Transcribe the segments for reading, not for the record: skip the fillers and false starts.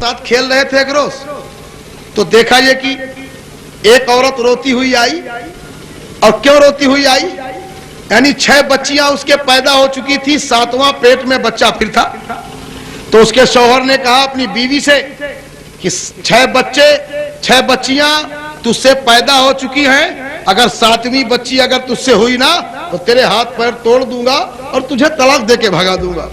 ساتھ کھیل رہے تھے ایک روز، تو دیکھا یہ کہ ایک عورت روتی ہوئی آئی. اور کیوں روتی ہوئی آئی؟ یعنی 6 بچیاں اس کے پیدا ہو چکی تھی، 7واں پیٹ میں بچہ پھر تھا. تو اس کے شوہر نے کہا اپنی بیوی سے کہ 6 بچیاں تجھ سے پیدا ہو چکی ہیں، اگر 7ویں بچی اگر تجھ سے ہوئی نا تو تیرے ہاتھ پیر توڑ دوں گا اور تجھے طلاق دے کے بھگا دوں گا.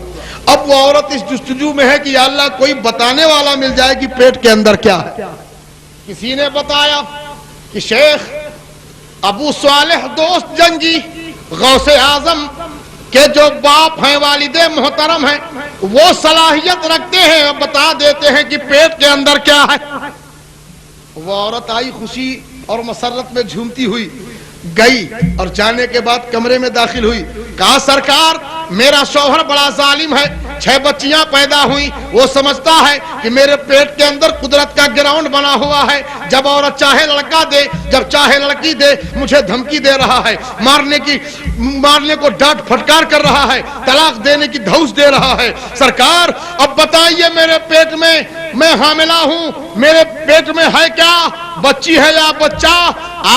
اب وہ عورت اس جستجو میں ہے کہ یا اللہ کوئی بتانے والا مل جائے کہ پیٹ کے اندر کیا ہے. کسی نے بتایا کہ شیخ ابو صالح دوست جنگی غوث اعظم کہ جو باپ ہیں، والد محترم ہیں، وہ صلاحیت رکھتے ہیں اور بتا دیتے ہیں کہ پیٹ کے اندر کیا ہے. وہ عورت آئی خوشی اور مسرت میں جھومتی ہوئی، گئی اور جانے کے بعد کمرے میں داخل ہوئی. کہا سرکار میرا شوہر بڑا ظالم ہے، 6 بچیاں پیدا ہوئی، وہ سمجھتا ہے کہ میرے پیٹ کے اندر قدرت کا گراؤنڈ بنا ہوا ہے، جب عورت چاہے لڑکا دے، جب چاہے لڑکی دے، مجھے دھمکی دے رہا ہے، مارنے کو ڈانٹ پھٹکار کر رہا ہے، طلاق دینے کی دھوس دے رہا ہے. سرکار اب بتائیے میرے پیٹ میں حاملہ ہوں، میرے پیٹ میں ہے کیا، بچی ہے یا بچہ؟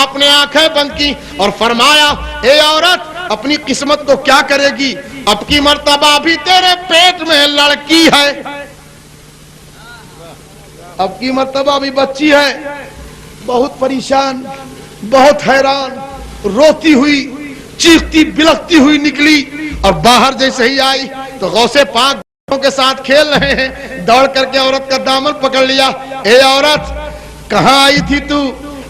آپ نے آنکھیں بند کی اور فرمایا اے عورت اپنی قسمت کو کیا کرے گی، اب کی مرتبہ بھی تیرے پیٹ میں لڑکی ہے، اب کی مرتبہ بھی بچی ہے. بہت پریشان، بہت حیران، روتی ہوئی چیختی بلکتی ہوئی نکلی اور باہر جیسے ہی آئی تو غوث پاک کے ساتھ کھیل رہے ہیں. دوڑ کر کے عورت کا دامن پکڑ لیا. اے عورت کہاں آئی تھی تو؟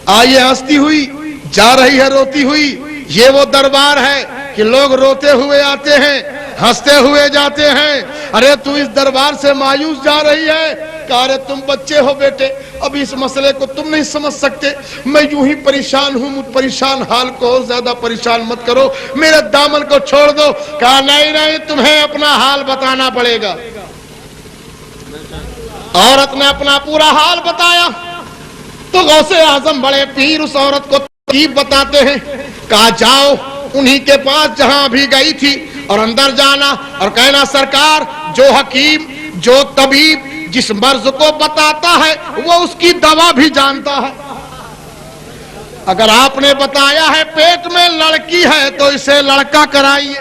آئیے ہنستی ہوئی جا رہی ہے روتی ہوئی. یہ وہ دربار ہے کہ لوگ روتے ہوئے آتے ہیں، ہنستے ہوئے جاتے ہیں. ارے تو اس دربار سے مایوس جا رہی ہے. کہا ارے تم بچے ہو بیٹے، اب اس مسئلے کو تم نہیں سمجھ سکتے، میں یوں ہی پریشان ہوں، مجھ پریشان حال کو اور زیادہ پریشان مت کرو، میرے دامن کو چھوڑ دو. کہا نہیں تمہیں اپنا حال بتانا پڑے گا. عورت نے اپنا پورا حال بتایا تو غوث اعظم بڑے پیر اس عورت کو ترتیب بتاتے ہیں. کہا جاؤ انہی کے پاس جہاں بھی گئی تھی اور اندر جانا اور کہنا سرکار جو حکیم جو طبیب جس مرض کو بتاتا ہے وہ اس کی دوا بھی جانتا ہے. اگر آپ نے بتایا ہے پیٹ میں لڑکی ہے تو اسے لڑکا کرائیے.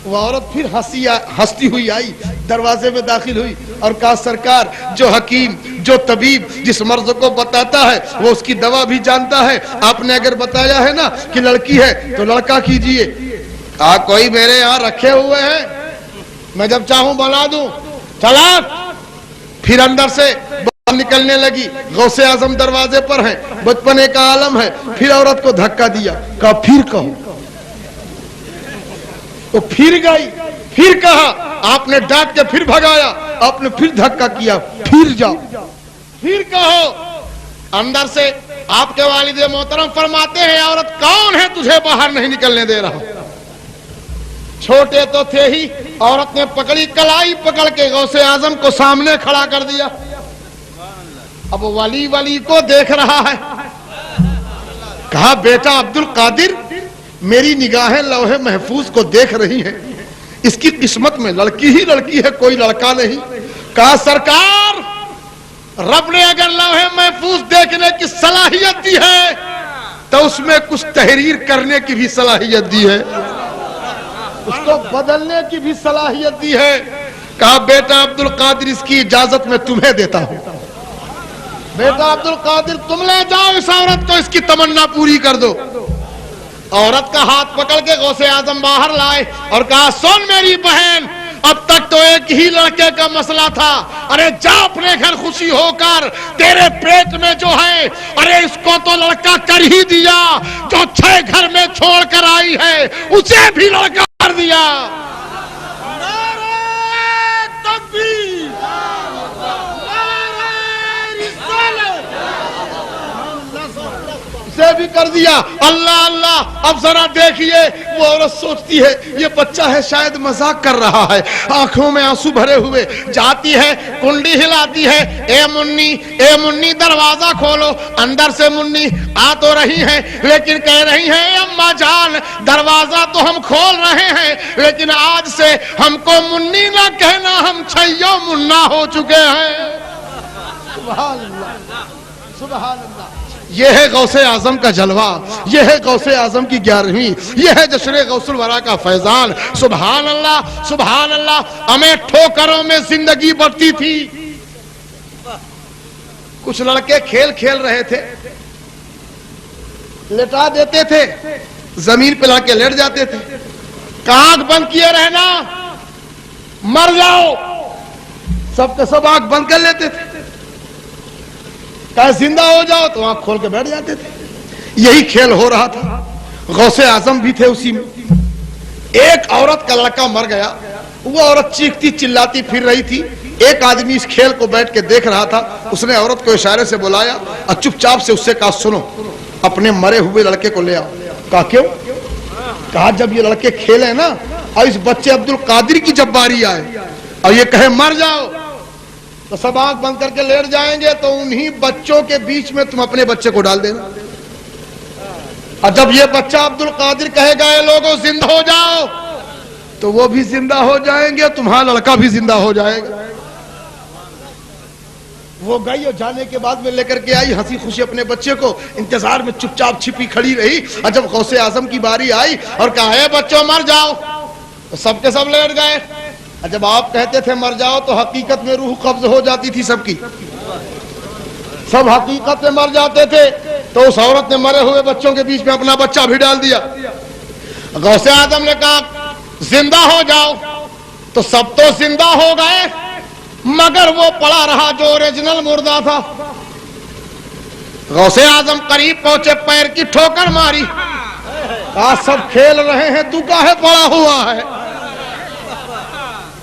وہ عورت پھر ہنستی ہوئی آئی، دروازے میں داخل ہوئی اور کہا سرکار جو حکیم جو طبیب جس مرض کو بتاتا ہے وہ اس کی دوا بھی جانتا ہے. آپ نے اگر بتایا ہے نا کہ لڑکی ہے تو لڑکا کیجئے. کہا کوئی میرے یہاں رکھے ہوئے ہیں، میں جب چاہوں بنا دوں. چلا پھر اندر سے نکلنے لگی. غوث اعظم دروازے پر ہیں، بچپنے کا عالم ہے. پھر عورت کو دھکا دیا. کہا پھر کہو. تو پھر گئی، پھر کہا. آپ نے ڈانٹ کے پھر بھگایا. آپ نے پھر دھکا کیا. پھر جاؤ، پھر کہو. اندر سے آپ کے والد محترم فرماتے ہیں عورت کون ہے تجھے باہر نہیں نکلنے دے رہا؟ چھوٹے تو تھے ہی، عورت نے پکڑی کلائی پکڑ کے غوث اعظم کو سامنے کھڑا کر دیا. اب ولی کو دیکھ رہا ہے. کہا بیٹا عبد القادر میری نگاہیں لوح محفوظ کو دیکھ رہی ہیں، اس کی قسمت میں لڑکی ہی لڑکی ہے، کوئی لڑکا نہیں. کہا سرکار رب نے اگر لوح محفوظ دیکھنے کی صلاحیت دی ہے تو اس میں کچھ تحریر کرنے کی بھی صلاحیت دی ہے، اس کو بدلنے کی بھی صلاحیت دی ہے. کہا بیٹا عبد القادر اس کی اجازت میں تمہیں دیتا ہوں. بیٹا عبد القادر تم لے جاؤ اس عورت کو، اس کی تمنا پوری کر دو. عورت کا ہاتھ پکڑ کے غوث اعظم باہر لائے اور کہا سن میری بہن اب تک تو ایک ہی لڑکے کا مسئلہ تھا، ارے جا اپنے گھر خوشی ہو کر، تیرے پیٹ میں جو ہے ارے اس کو تو لڑکا کر ہی دیا، جو 6 گھر میں چھوڑ کر آئی ہے اسے بھی لڑکا کر دیا. اسے بھی بھی کر دیا. اللہ اللہ. اب ذرا دیکھیے وہ عورت سوچتی ہے یہ بچہ ہے شاید مذاق کر رہا ہے, آنکھوں میں آنسو بھرے ہوئے جاتی ہے, کنڈی ہلاتی ہے, اے منی دروازہ کھولو. اندر سے منی آ تو رہی ہے لیکن کہہ رہی ہے اماں جان دروازہ تو ہم کھول رہے ہیں لیکن آج سے ہم کو منی نہ کہنا, ہم چھیو منا ہو چکے ہیں. سبحان اللہ سبحان اللہ. یہ ہے غوث اعظم کا جلوہ, یہ ہے غوث اعظم کی 11ویں, یہ ہے جشن غوث الورا کا فیضان. سبحان اللہ سبحان اللہ. ہمیں ٹھوکروں میں زندگی بڑھتی تھی. کچھ لڑکے کھیل کھیل رہے تھے, لٹا دیتے تھے, زمین پہ لڑکے لیٹ جاتے تھے. آنکھ بند کیے رہنا, مر جاؤ. سب کے سب آنکھ بند کر لیتے تھے. کہا زندہ ہو جاؤ تو آنکھ کھول کے بیٹھ جاتے تھے. یہی کھیل ہو رہا تھا. غوث اعظم بھی تھے اسی میں. ایک عورت کا لڑکا مر گیا, وہ عورت چیختی چلاتی پھر رہی تھی. ایک آدمی اس کھیل کو بیٹھ کے دیکھ رہا تھا, اس نے عورت کو اشارے سے بلایا اور چپ چاپ سے اس سے کہا سنو اپنے مرے ہوئے لڑکے کو لے آؤ. کہا کیوں؟ کہا جب یہ لڑکے کھیلے نا اور اس بچے عبد القادر کی جب باری آئے اور یہ کہے مر جاؤ تو سب آنکھ بند کر کے لیٹ جائیں گے, تو انہی بچوں کے بیچ میں تم اپنے بچے کو ڈال دینا. اور جب یہ بچہ عبد القادر کہے گا اے لوگوں زندہ ہو جاؤ تو وہ بھی زندہ ہو جائیں گے, تمہارا لڑکا بھی زندہ ہو جائے گا. وہ گئی اور جانے کے بعد میں لے کر کے آئی ہنسی خوشی اپنے بچے کو, انتظار میں چپ چاپ چھپی کھڑی رہی. اور جب غوث اعظم کی باری آئی اور کہا اے بچوں مر جاؤ تو سب کے سب لیٹ گئے. اور جب آپ کہتے تھے مر جاؤ تو حقیقت میں روح قبض ہو جاتی تھی سب کی, سب حقیقت میں مر جاتے تھے. تو اس عورت نے مرے ہوئے بچوں کے بیچ میں اپنا بچہ بھی ڈال دیا. غوث اعظم نے کہا زندہ ہو جاؤ تو سب تو زندہ ہو گئے مگر وہ پڑا رہا جو اوریجنل مردہ تھا. غوث اعظم قریب پہنچے, پیر کی ٹھوکر ماری. آج سب کھیل رہے ہیں تو کاہے پڑا ہوا ہے؟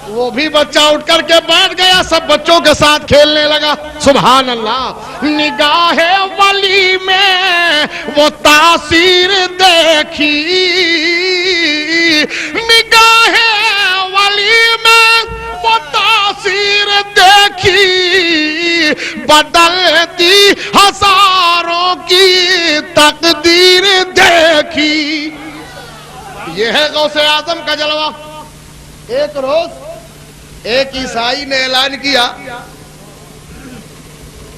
وہ بھی بچہ اٹھ کر کے بیٹھ گیا, سب بچوں کے ساتھ کھیلنے لگا. سبحان اللہ. نگاہ ولی میں وہ تاثیر دیکھی, نگاہ ولی میں وہ تاثیر دیکھی, بدلتی ہزاروں کی تقدیر دیکھی. یہ ہے غوث اعظم کا جلوہ. ایک روز ایک عیسائی نے اعلان کیا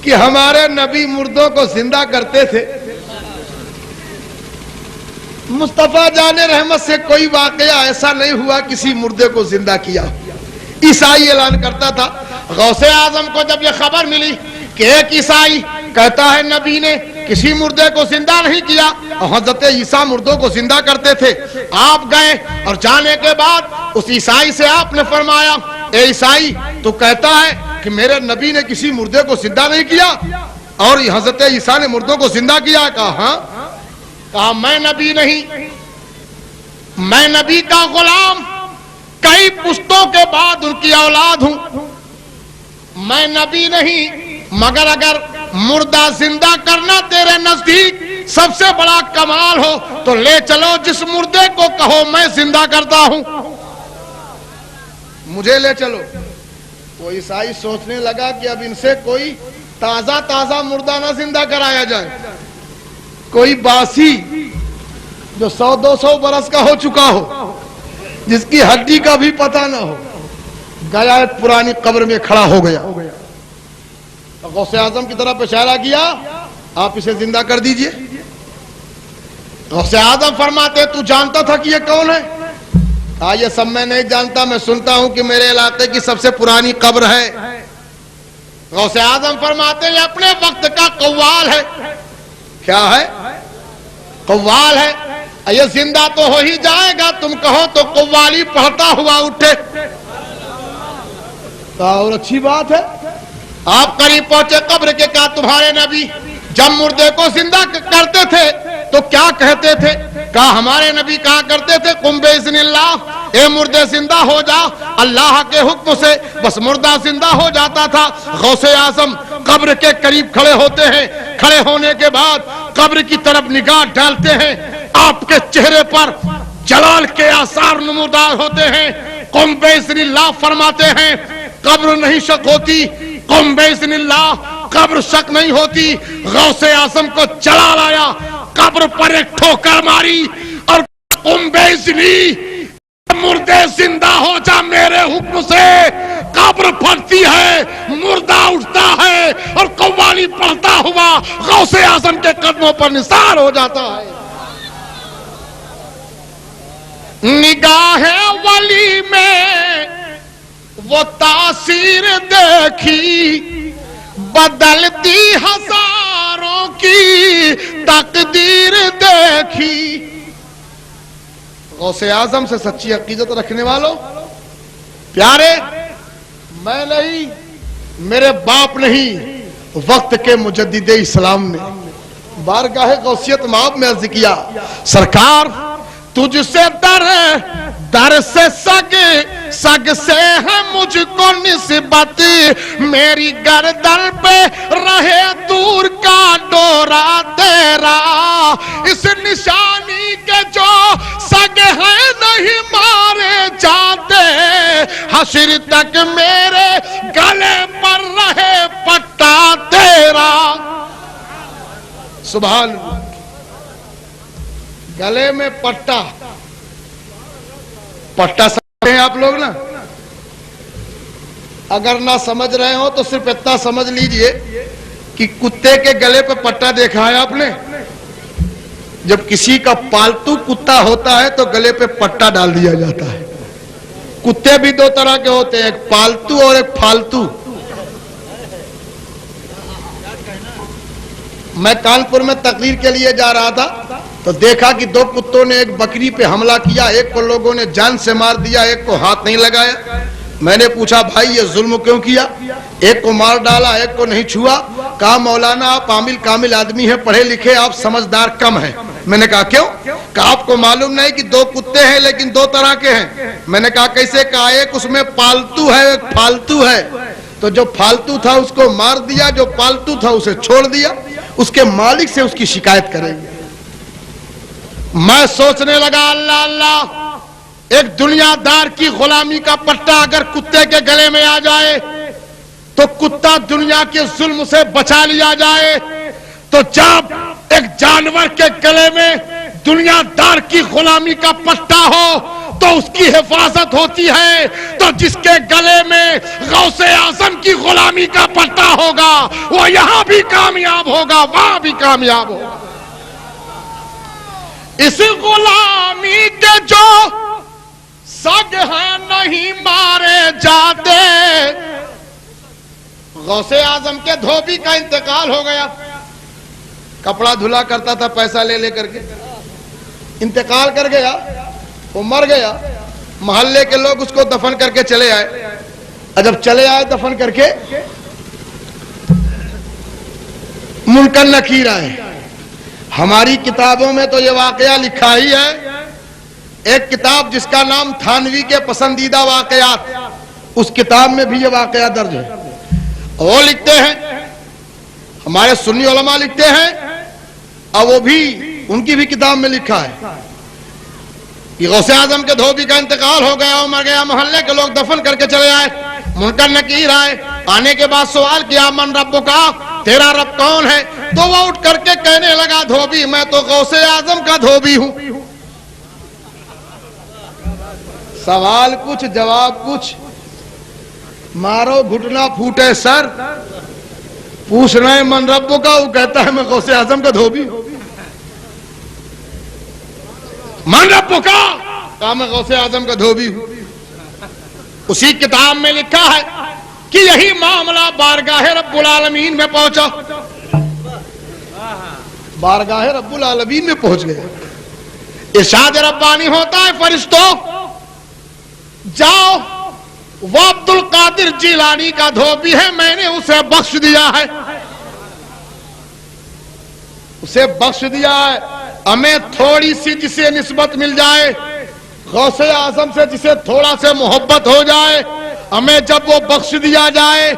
کہ ہمارے نبی مردوں کو زندہ کرتے تھے. مصطفیٰ جان رحمت سے کوئی واقعہ ایسا نہیں ہوا کسی مردے کو زندہ کیا. عیسائی اعلان کرتا تھا. غوث اعظم کو جب یہ خبر ملی کہ ایک عیسائی کہتا ہے نبی نے کسی مردے کو زندہ نہیں کیا اور حضرت عیسیٰ مردوں کو زندہ کرتے تھے, آپ گئے اور جانے کے بعد اس عیسائی سے آپ نے فرمایا اے عیسائی تو کہتا ہے کہ میرے نبی نے کسی مردے کو زندہ نہیں کیا اور حضرت عیسیٰ نے مردوں کو زندہ کیا؟ کہا ہاں. کہا میں نبی نہیں, میں نبی کا غلام, کئی پشتوں کے بعد ان کی اولاد ہوں. میں نبی نہیں مگر اگر مردہ زندہ کرنا تیرے نزدیک سب سے بڑا کمال ہو تو لے چلو جس مردے کو کہو میں زندہ کرتا ہوں, مجھے لے چلو. وہ عیسائی سوچنے لگا کہ اب ان سے کوئی تازہ تازہ مردہ نہ زندہ کرایا جائے, کوئی باسی جو 100-200 برس کا ہو چکا ہو, جس کی ہڈی کا بھی پتہ نہ ہو. گیا ایک پرانی قبر میں کھڑا ہو گیا, غوث اعظم کی طرف اشارہ کیا آپ اسے زندہ کر دیجئے. غوث اعظم فرماتے تو جانتا تھا کہ یہ کون ہے؟ یہ سب میں نہیں جانتا, میں سنتا ہوں کہ میرے علاقے کی سب سے پرانی قبر ہے. غوث اعظم فرماتے یہ اپنے وقت کا قوال ہے. کیا ہے؟ قوال ہے. یہ زندہ تو ہو ہی جائے گا, تم کہو تو قوالی پڑھتا ہوا اٹھے. اور اچھی بات ہے. آپ قریب پہنچے قبر کے, کہا تمہارے نبی جب مردے کو زندہ کرتے تھے تو کیا کہتے تھے؟ کہا ہمارے نبی کہا کرتے تھے قم باذن اللہ, اے مردے زندہ ہو جا اللہ کے حکم سے. بس مردہ زندہ ہو جاتا تھا. غوث اعظم قبر کے قریب کھڑے ہوتے ہیں, کھڑے ہونے کے بعد قبر کی طرف نگاہ ڈالتے ہیں آپ کے چہرے پر جلال کے آثار نمودار ہوتے ہیں. قم باذن اللہ فرماتے ہیں قبر نہیں شک ہوتی, قم باذن اللہ قبر شک نہیں ہوتی. غوث اعظم کو جلال آیا, قبر پر ایک ٹھوکر ماری اور قم باذنی, مردے زندہ ہو جا میرے حکم سے. قبر پھٹتی ہے, مردہ اٹھتا ہے اور قوالی پڑھتا ہوا غوث اعظم کے قدموں پر نثار ہو جاتا ہے. نگاہ ولی میں وہ تاثیر دیکھی, بدلتی ہزاروں کی تقدیر دیکھی. غوث اعظم سے سچی عقیدت رکھنے والوں پیارے, میں نہیں, میرے باپ نہیں, وقت کے مجدد اسلام نے بارگاہ غوثیت مآب میں عرض کیا سرکار تجھ سے در سے سگ سے ہے مجھ کو نسبت, میری گردن پہ رہے دور کا ڈورا تیرا. اس نشانی کے جو سگ ہیں نہیں مارے جاتے, حشر تک میرے گلے پر رہے پٹا تیرا. سبحان اللہ. گلے میں پٹا, پٹا سمجھتے ہیں آپ لوگ نا, اگر نہ سمجھ رہے ہو تو صرف اتنا سمجھ لیجئے کہ کتے کے گلے پہ پٹا دیکھا ہے آپ نے. جب کسی کا پالتو کتا ہوتا ہے تو گلے پہ پٹا ڈال دیا جاتا ہے. کتے بھی دو طرح کے ہوتے ہیں, ایک پالتو اور ایک پھالتو. میں کانپور میں تقریر کے لیے جا رہا تھا تو دیکھا کہ دو کتوں نے ایک بکری پہ حملہ کیا, ایک کو لوگوں نے جان سے مار دیا, ایک کو ہاتھ نہیں لگایا. میں نے پوچھا بھائی یہ ظلم کیوں کیا, ایک کو مار ڈالا ایک کو نہیں چھوا. کہا مولانا آپ عامل کامل آدمی ہیں, پڑھے لکھے, آپ سمجھدار کم ہیں. میں نے کہا کیوں؟ کہا آپ کو معلوم نہیں کہ دو کتے ہیں لیکن دو طرح کے ہیں. میں نے کہا کیسے؟ کہا ایک اس میں پالتو ہے ایک پھالتو ہے. تو جو پھالتو تھا اس کو مار دیا, جو پالتو تھا اسے چھوڑ دیا, اس کے مالک سے اس کی شکایت کریں گے. میں سوچنے لگا اللہ اللہ, ایک دنیا دار کی غلامی کا پٹا اگر کتے کے گلے میں آ جائے تو کتا دنیا کے ظلم سے بچا لیا جائے, تو جب ایک جانور کے گلے میں دنیا دار کی غلامی کا پٹا ہو تو اس کی حفاظت ہوتی ہے. تو جس کے گلے میں غوث اعظم کی غلامی کا پٹا ہوگا وہ یہاں بھی کامیاب ہوگا, وہاں بھی کامیاب ہوگا. اس غلامی کے جو سگ ہیں نہیں مارے جاتے. غوث اعظم کے دھوبی کا انتقال ہو گیا, کپڑا دھلا کرتا تھا پیسہ لے لے کر کے, انتقال کر گیا, وہ مر گیا. محلے کے لوگ اس کو دفن کر کے چلے آئے. جب چلے آئے دفن کر کے, منکر نکیر آئے. ہماری کتابوں میں تو یہ واقعہ لکھا ہی ہے. ایک کتاب جس کا نام تھانوی کے پسندیدہ واقعات, اس کتاب میں بھی یہ واقعہ درج ہے. وہ لکھتے ہیں, ہمارے سنی علماء لکھتے ہیں, اور وہ بھی ان کی بھی کتاب میں لکھا ہے کہ غوث اعظم کے دھوبی کا انتقال ہو گیا, وہ مر گیا. محلے کے لوگ دفن کر کے چلے آئے. منکر نکیر آئے, آنے کے بعد سوال کیا من ربک, تیرا رب کون ہے؟ تو وہ اٹھ کر کے کہنے لگا دھوبی میں تو غوث اعظم کا دھوبی ہوں. سوال کچھ جواب کچھ, مارو گھٹنا پھوٹے سر. پوچھ رہے ہیں من ربک کا, وہ کہتا ہے میں غوث اعظم کا دھوبی ہوں. من ربک کا, کہا میں غوث اعظم کا دھوبی ہوں. اسی کتاب میں لکھا ہے کہ یہی معاملہ بارگاہ رب العالمین میں پہنچا. بارگاہ رب العالمین میں پہنچ گئے. ارشاد ربانی ہوتا ہے فرشتوں جاؤ, وہ عبد القادر جیلانی کا دھوبی ہے, میں نے اسے بخش دیا ہے, اسے بخش دیا ہے. ہمیں تھوڑی سی جسے نسبت مل جائے غوث اعظم سے, جسے تھوڑا سے محبت ہو جائے, ہمیں جب وہ بخش دیا جائے,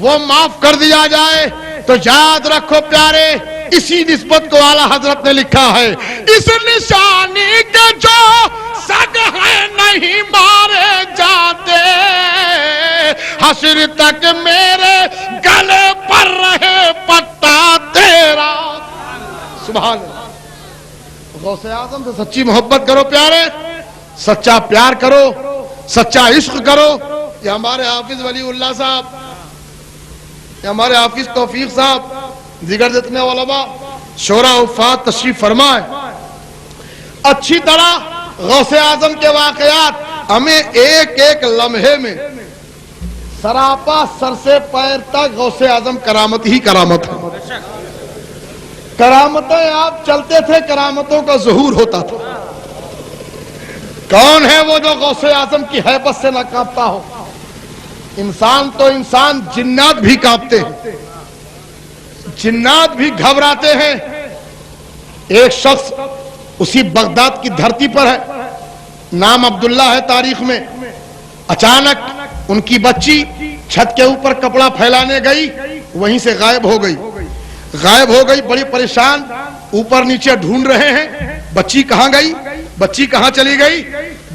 وہ معاف کر دیا جائے, تو یاد رکھو پیارے اسی نسبت کو اعلیٰ حضرت نے لکھا ہے، اس نشانی کے جو سگ ہیں نہیں مارے جاتے، حشر تک میرے گلے پر رہے پٹا تیرا۔ سبحان اللہ۔ غوث اعظم سے سچی محبت کرو پیارے، سچا پیار کرو، سچا عشق کرو۔ یہ ہمارے حافظ ولی اللہ صاحب، یہ ہمارے حافظ توفیق صاحب، دیگر جتنے علماء شورا وفات تشریف فرمائے، اچھی طرح غوث اعظم کے واقعات ہمیں ایک ایک لمحے میں سراپا سر سے پیر تک غوث اعظم کرامت ہی کرامت ہے۔ کرامتیں آپ چلتے تھے، کرامتوں کا ظہور ہوتا تھا۔ کون ہے وہ جو غوث اعظم کی ہیبت سے نہ کانپتا ہو؟ انسان تو انسان، جنات بھی کانپتے ہیں، جنات بھی گھبراتے ہیں۔ ایک شخص اسی بغداد کی دھرتی پر ہے، نام عبداللہ ہے تاریخ میں، اچانک ان کی بچی چھت کے اوپر کپڑا پھیلانے گئی، وہیں سے غائب ہو گئی۔ بڑی پریشان، اوپر نیچے ڈھونڈ رہے ہیں، بچی کہاں گئی، بچی کہاں چلی گئی؟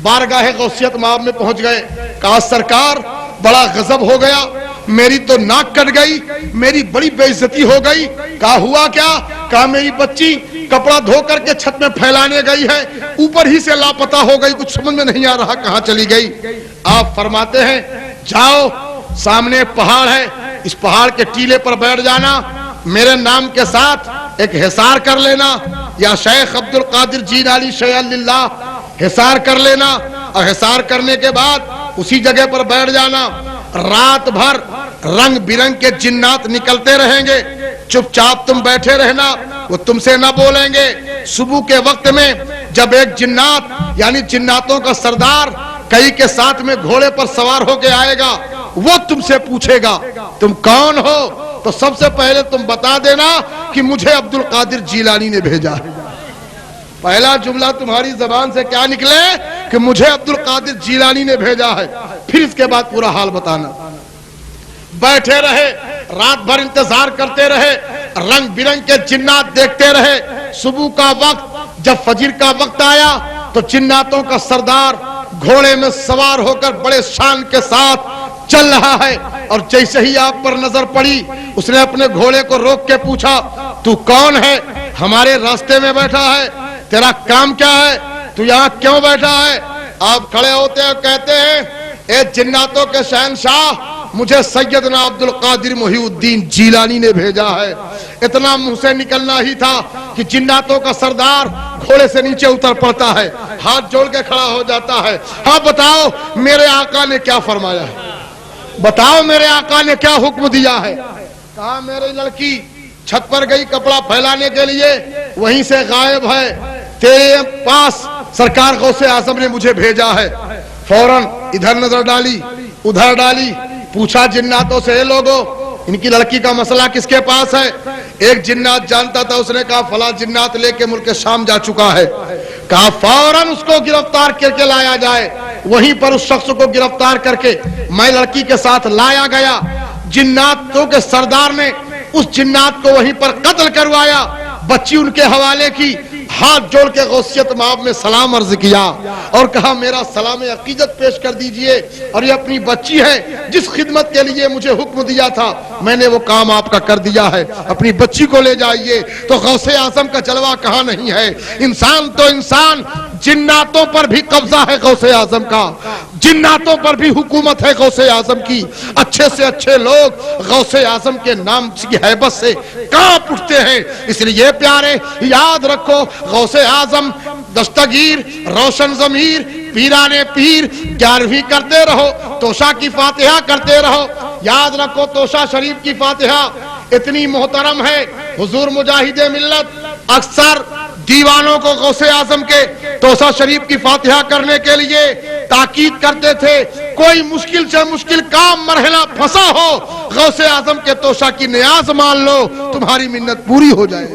بارگاہ غوثیت مآب میں پہنچ گئے، کہا سرکار بڑا غضب ہو گیا، میری تو ناک کٹ گئی، میری بڑی بے عزتی ہو گئی۔ کہا ہوا کیا؟ کہا میری بچی کپڑا دھو کر کے چھت میں پھیلانے گئی ہے، اوپر ہی سے لاپتہ ہو گئی، کچھ سمجھ میں نہیں آ رہا کہاں چلی گئی۔ آپ فرماتے ہیں جاؤ، سامنے پہاڑ ہے، اس پہاڑ کے ٹیلے پر بیٹھ جانا، میرے نام کے ساتھ ایک حصار کر لینا، یا شیخ عبد القادر جیلانی شیع اللہ، حصار کر لینا، اور حصار کرنے کے بعد اسی جگہ پر بیٹھ جانا۔ رات بھر رنگ برنگ کے جنات نکلتے رہیں گے، چپ چاپ تم بیٹھے رہنا، وہ تم سے نہ بولیں گے۔ صبح کے وقت میں جب ایک جنات یعنی جناتوں کا سردار کئی کے ساتھ میں گھوڑے پر سوار ہو کے آئے گا، وہ تم سے پوچھے گا تم کون ہو، تو سب سے پہلے تم بتا دینا کہ مجھے عبد القادر جیلانی نے بھیجا ہے۔ پہلا جملہ تمہاری زبان سے کیا نکلے کہ مجھے عبد القادر جیلانی نے بھیجا ہے، پھر اس کے بعد پورا حال بتانا۔ بیٹھے رہے، رات بھر انتظار کرتے رہے، رنگ برنگ کے جنات دیکھتے رہے۔ صبح کا وقت جب فجر کا وقت آیا تو جناتوں کا سردار گھوڑے میں سوار ہو کر بڑے شان کے ساتھ چل رہا ہے، اور جیسے ہی آپ پر نظر پڑی اس نے اپنے گھوڑے کو روک کے پوچھا تو کون ہے؟ ہمارے راستے میں بیٹھا ہے، تیرا کام کیا ہے؟ تو یہاں کیوں بیٹھا ہے؟ آپ کھڑے ہوتے ہیں، کہتے ہیں اے جناتوں کے شہنشاہ، مجھے سیدنا عبد القادر محی الدین جیلانی نے بھیجا ہے۔ اتنا منہ سے نکلنا ہی تھا کہ جناتوں کا سردار گھوڑے سے نیچے اتر پڑتا ہے، ہاتھ جوڑ کے کھڑا ہو جاتا ہے۔ ہاں بتاؤ میرے آقا نے کیا فرمایا ہے، بتاؤ میرے آقا نے کیا حکم دیا ہے؟ کہا میری لڑکی چھت پر گئی کپڑا پھیلانے کے لیے، وہیں سے غائب ہے، تیرے پاس سرکار غوث اعظم نے مجھے بھیجا ہے۔ فوراً ادھر نظر ڈالی، ادھر ڈالی، پوچھا جناتوں سے اے لوگو ان کی لڑکی کا مسئلہ کس کے پاس ہے؟ ایک جنات جانتا تھا، اس نے کہا فلاں جنات لے کے ملک شام جا چکا ہے۔ کہا فوراً اس کو گرفتار کر کے لایا جائے۔ وہیں پر اس شخص کو گرفتار کر کے میں لڑکی کے ساتھ لایا گیا۔ جناتوں کے سردار نے اس جنات کو وہیں پر قتل کروایا، بچی ان کے حوالے کی، ہاتھ جوڑ کے غوثیت مآب میں سلام عرض کیا اور کہا میرا سلام عقیدت پیش کر دیجئے، اور یہ اپنی بچی ہے جس خدمت کے لیے مجھے حکم دیا تھا، میں نے وہ کام آپ کا کر دیا ہے، اپنی بچی کو لے جائیے۔ تو غوث اعظم کا جلوہ کہاں نہیں ہے؟ انسان تو انسان، جناتوں پر بھی قبضہ ہے غوث اعظم کا، جناتوں پر بھی حکومت ہے غوث اعظم کی۔ اچھے سے اچھے لوگ غوث اعظم کے نام کی ہیبت سے کانپ اٹھتے ہیں۔ اس لیے پیارے یاد رکھو، غوث اعظم دستگیر، روشن ضمیر، پیران پیر 11ویں کرتے رہو، توشہ کی فاتحہ کرتے رہو۔ یاد رکھو توشہ شریف کی فاتحہ اتنی محترم ہے، حضور مجاہد ملت اکثر دیوانوں کو غوث اعظم کے توشہ شریف کی فاتحہ کرنے کے لیے تاکید کرتے تھے، کوئی مشکل سے مشکل کام مرحلہ پھنسا ہو، غوث اعظم کے توشہ کی نیاز مان لو، تمہاری منت پوری ہو جائے۔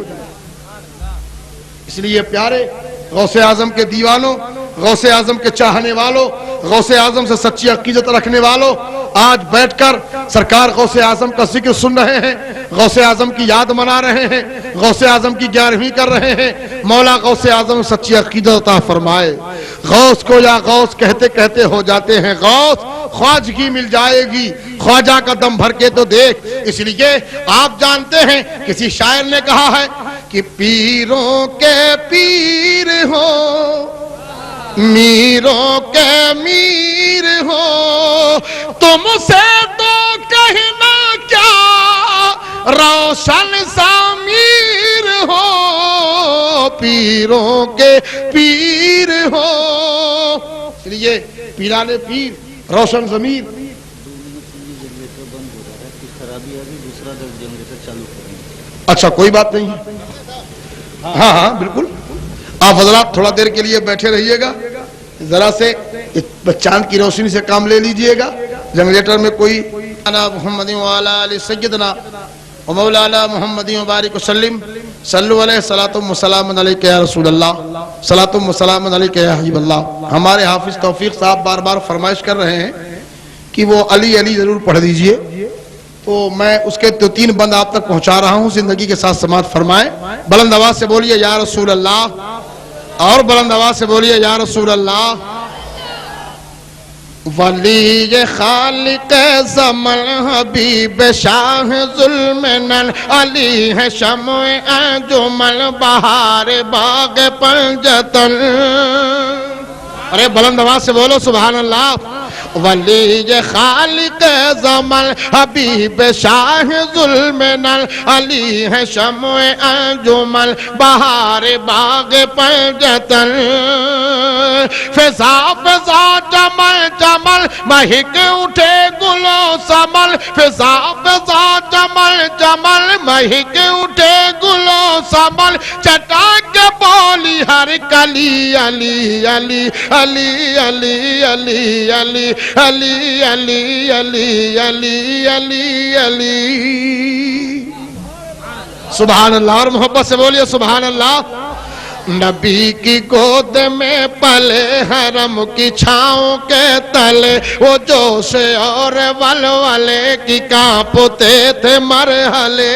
اس لیے پیارے غوث اعظم کے دیوانوں، غوث اعظم کے چاہنے والوں، غوث اعظم سے سچی عقیدت رکھنے والوں، آج بیٹھ کر سرکار غوث اعظم کا ذکر سن رہے ہیں، غوث اعظم کی یاد منا رہے ہیں، غوث اعظم کی 11ویں کر رہے ہیں، مولا غوث اعظم سچی عقیدت عطا فرمائے۔ غوث کو یا غوث کہتے کہتے ہو جاتے ہیں غوث، خواجگی مل جائے گی، خواجہ کا دم بھر کے تو دیکھ۔ اس لیے آپ جانتے ہیں کسی شاعر نے کہا ہے کہ پیروں کے پیر ہو، میروں کے میر ہو، تم سے تو کہنا کیا روشن ضمیر ہو، پیروں کے پیر ہو۔ اس لیے پیران پیر روشن ضمیر۔ اچھا کوئی بات نہیں، ہاں ہاں بالکل، آپ حضرات تھوڑا دیر کے لیے بیٹھے رہیے گا، ذرا سے چاند کی روشنی سے کام لے لیجئے گا۔ جنریٹر میں کوئی محمد وعلی آل سیدنا ومولانا محمد وبارک وسلم صلو علیہ صلاۃ و سلام علیک یا رسول اللہ، صلاۃ و سلام علیک یا حبیب اللہ۔ ہمارے حافظ توفیق صاحب بار بار فرمائش کر رہے ہیں کہ وہ علی علی ضرور پڑھ دیجئے، تو میں اس کے 2-3 بند آپ تک پہنچا رہا ہوں، زندگی کے ساتھ سماعت فرمائیں۔ بلند آواز سے بولیے یا رسول اللہ، اور بلند آواز سے بولیے یا رسول اللہ۔ ولی خالق زمن حبیب شاہ ظلمنن علی ہے شمع انجمن بہار باغ پنجتن۔ ارے بلند آواز سے بولو سبحان اللہ۔ ولی خالق زمن حبیب شاہ ظلمنن علی ہے شمع انجمن بہار باغ پنجتن۔ فضا فضا جمل جمل مہک اٹھے گلو سمل، فضا فضا جمل جمل مہک اٹھے گلو سمل، چٹا کے بولی ہر کلی علی علی علی علی علی علی علی علی علی علی علی علی۔ سبحان اللہ، اور محبت سے بولیے سبحان اللہ۔ نبی کی گود میں پلے حرم کی چھاؤں کے تلے، وہ جوش اور ولولے کی کانپتے تھے مرحلے،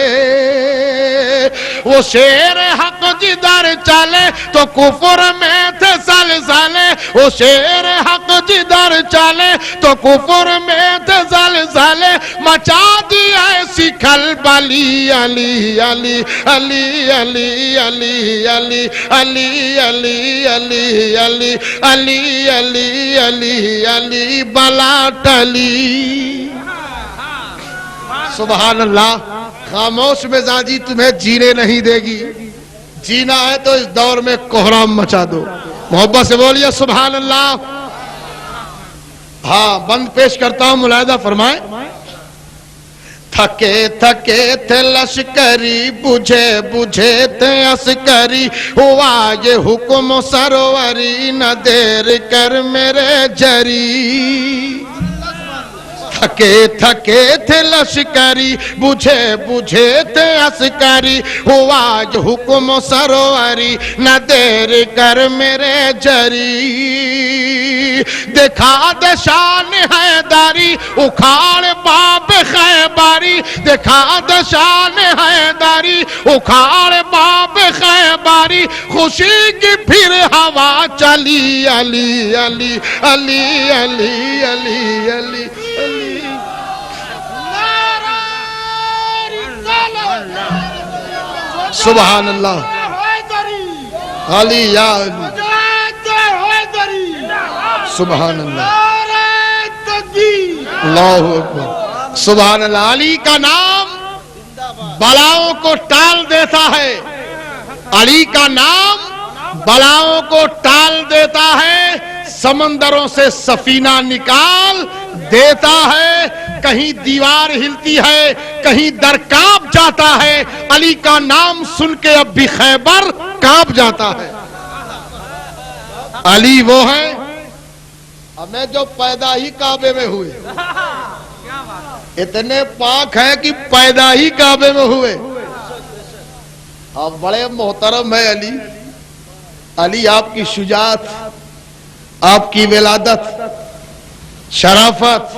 وہ شیر حق جدھر چلے تو کفر میں تھے زلزلے، وہ شیر حق جدھر چلے تو کفر میں تھے زلزلے، مچا دی ایسی کھلبلی علی علی علی علی علی علی علی علی علی علی علی علی علی علی بلا ٹلی۔ سبحان اللہ۔ خاموش مزاجی تمہیں جینے نہیں دے گی، جینا ہے تو اس دور میں کوہرام مچا دو۔ محبت سے بولیے سبحان اللہ۔ ہاں بند پیش کرتا ہوں، ملاحظہ فرمائیں۔ تھکے تھکے تھے لشکری، بجھے بجھے تھے عسکری، ہوا یہ حکم سروری، نہ دیر کر میرے جری۔ تھکے تھکے تھے لشکری، بجھے بجھے تھے عسکری، ہوا یہ حکم سروری، نہ دیر کر میرے جری۔ دکھا دے شان حیداری، اکھاڑ باب خیباری، دکھا دے شان حیداری، اکھاڑ باب خیباری، خوشی کی پھر ہوا چلی علی علی علی علی علی علی۔ سبحان اللہ۔ علی یا علی، سبحان اللہ، اللہ اکبر، سبحان اللہ۔ علی کا نام بلاؤں کو ٹال دیتا ہے، علی کا نام بلاؤں کو ٹال دیتا ہے، سمندروں سے سفینہ نکال دیتا ہے، کہیں دیوار ہلتی ہے، کہیں در کانپ جاتا ہے، علی کا نام سن کے اب بھی خیبر کانپ جاتا ہے۔ علی وہ ہیں ہمیں جو پیدا ہی کعبے میں ہوئے، اتنے پاک ہیں کہ پیدا ہی کعبے میں ہوئے۔ آپ بڑے محترم ہے علی، علی آپ کی شجاعت، آپ کی ولادت، شرافت،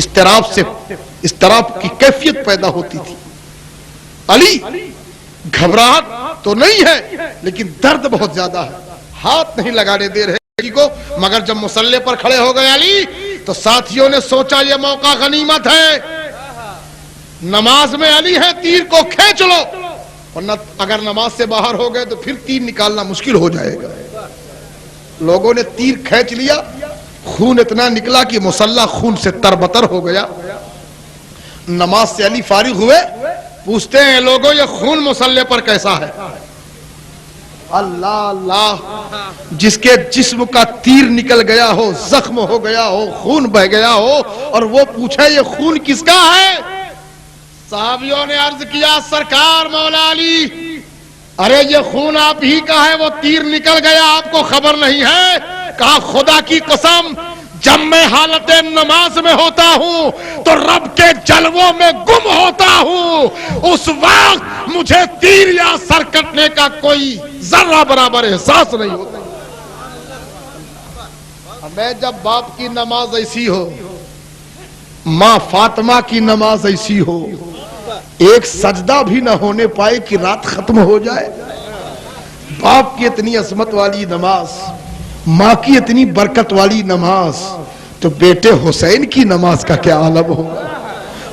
اضطراب کی کیفیت پیدا ہوتی تھی. علی گھبراہٹ تو نہیں ہے لیکن درد بہت زیادہ ہے, ہاتھ نہیں لگانے دے رہے کو, مگر جب مصلی پر کھڑے ہو گئے علی تو ساتھیوں نے سوچا یہ موقع غنیمت ہے, نماز میں علی ہے, تیر کو کھینچ لو, ورنہ اگر نماز سے باہر ہو گئے تو پھر تیر نکالنا مشکل ہو جائے گا. لوگوں نے تیر کھینچ لیا, خون اتنا نکلا کہ مصلی خون سے تربتر ہو گیا. نماز سے علی فارغ ہوئے, پوچھتے ہیں لوگوں یہ خون مصلی پر کیسا ہے؟ اللہ اللہ, جس کے جسم کا تیر نکل گیا ہو, زخم ہو گیا ہو, خون بہ گیا ہو, اور وہ پوچھے یہ خون کس کا ہے؟ صحابیوں نے عرض کیا سرکار مولا علی, ارے یہ خون آپ ہی کا ہے, وہ تیر نکل گیا آپ کو خبر نہیں ہے؟ کہا خدا کی قسم جب میں حالت نماز میں ہوتا ہوں تو رب کے جلووں میں گم ہوتا ہوں, اس وقت مجھے تیر یا سر کٹنے کا کوئی ذرہ برابر احساس نہیں ہوتا. میں جب باپ کی نماز ایسی ہو, ماں فاطمہ کی نماز ایسی ہو, ایک سجدہ بھی نہ ہونے پائے کہ رات ختم ہو جائے, باپ کی اتنی عظمت والی نماز, ماں کی اتنی برکت والی نماز, تو بیٹے حسین کی نماز کا کیا عالم ہوگا,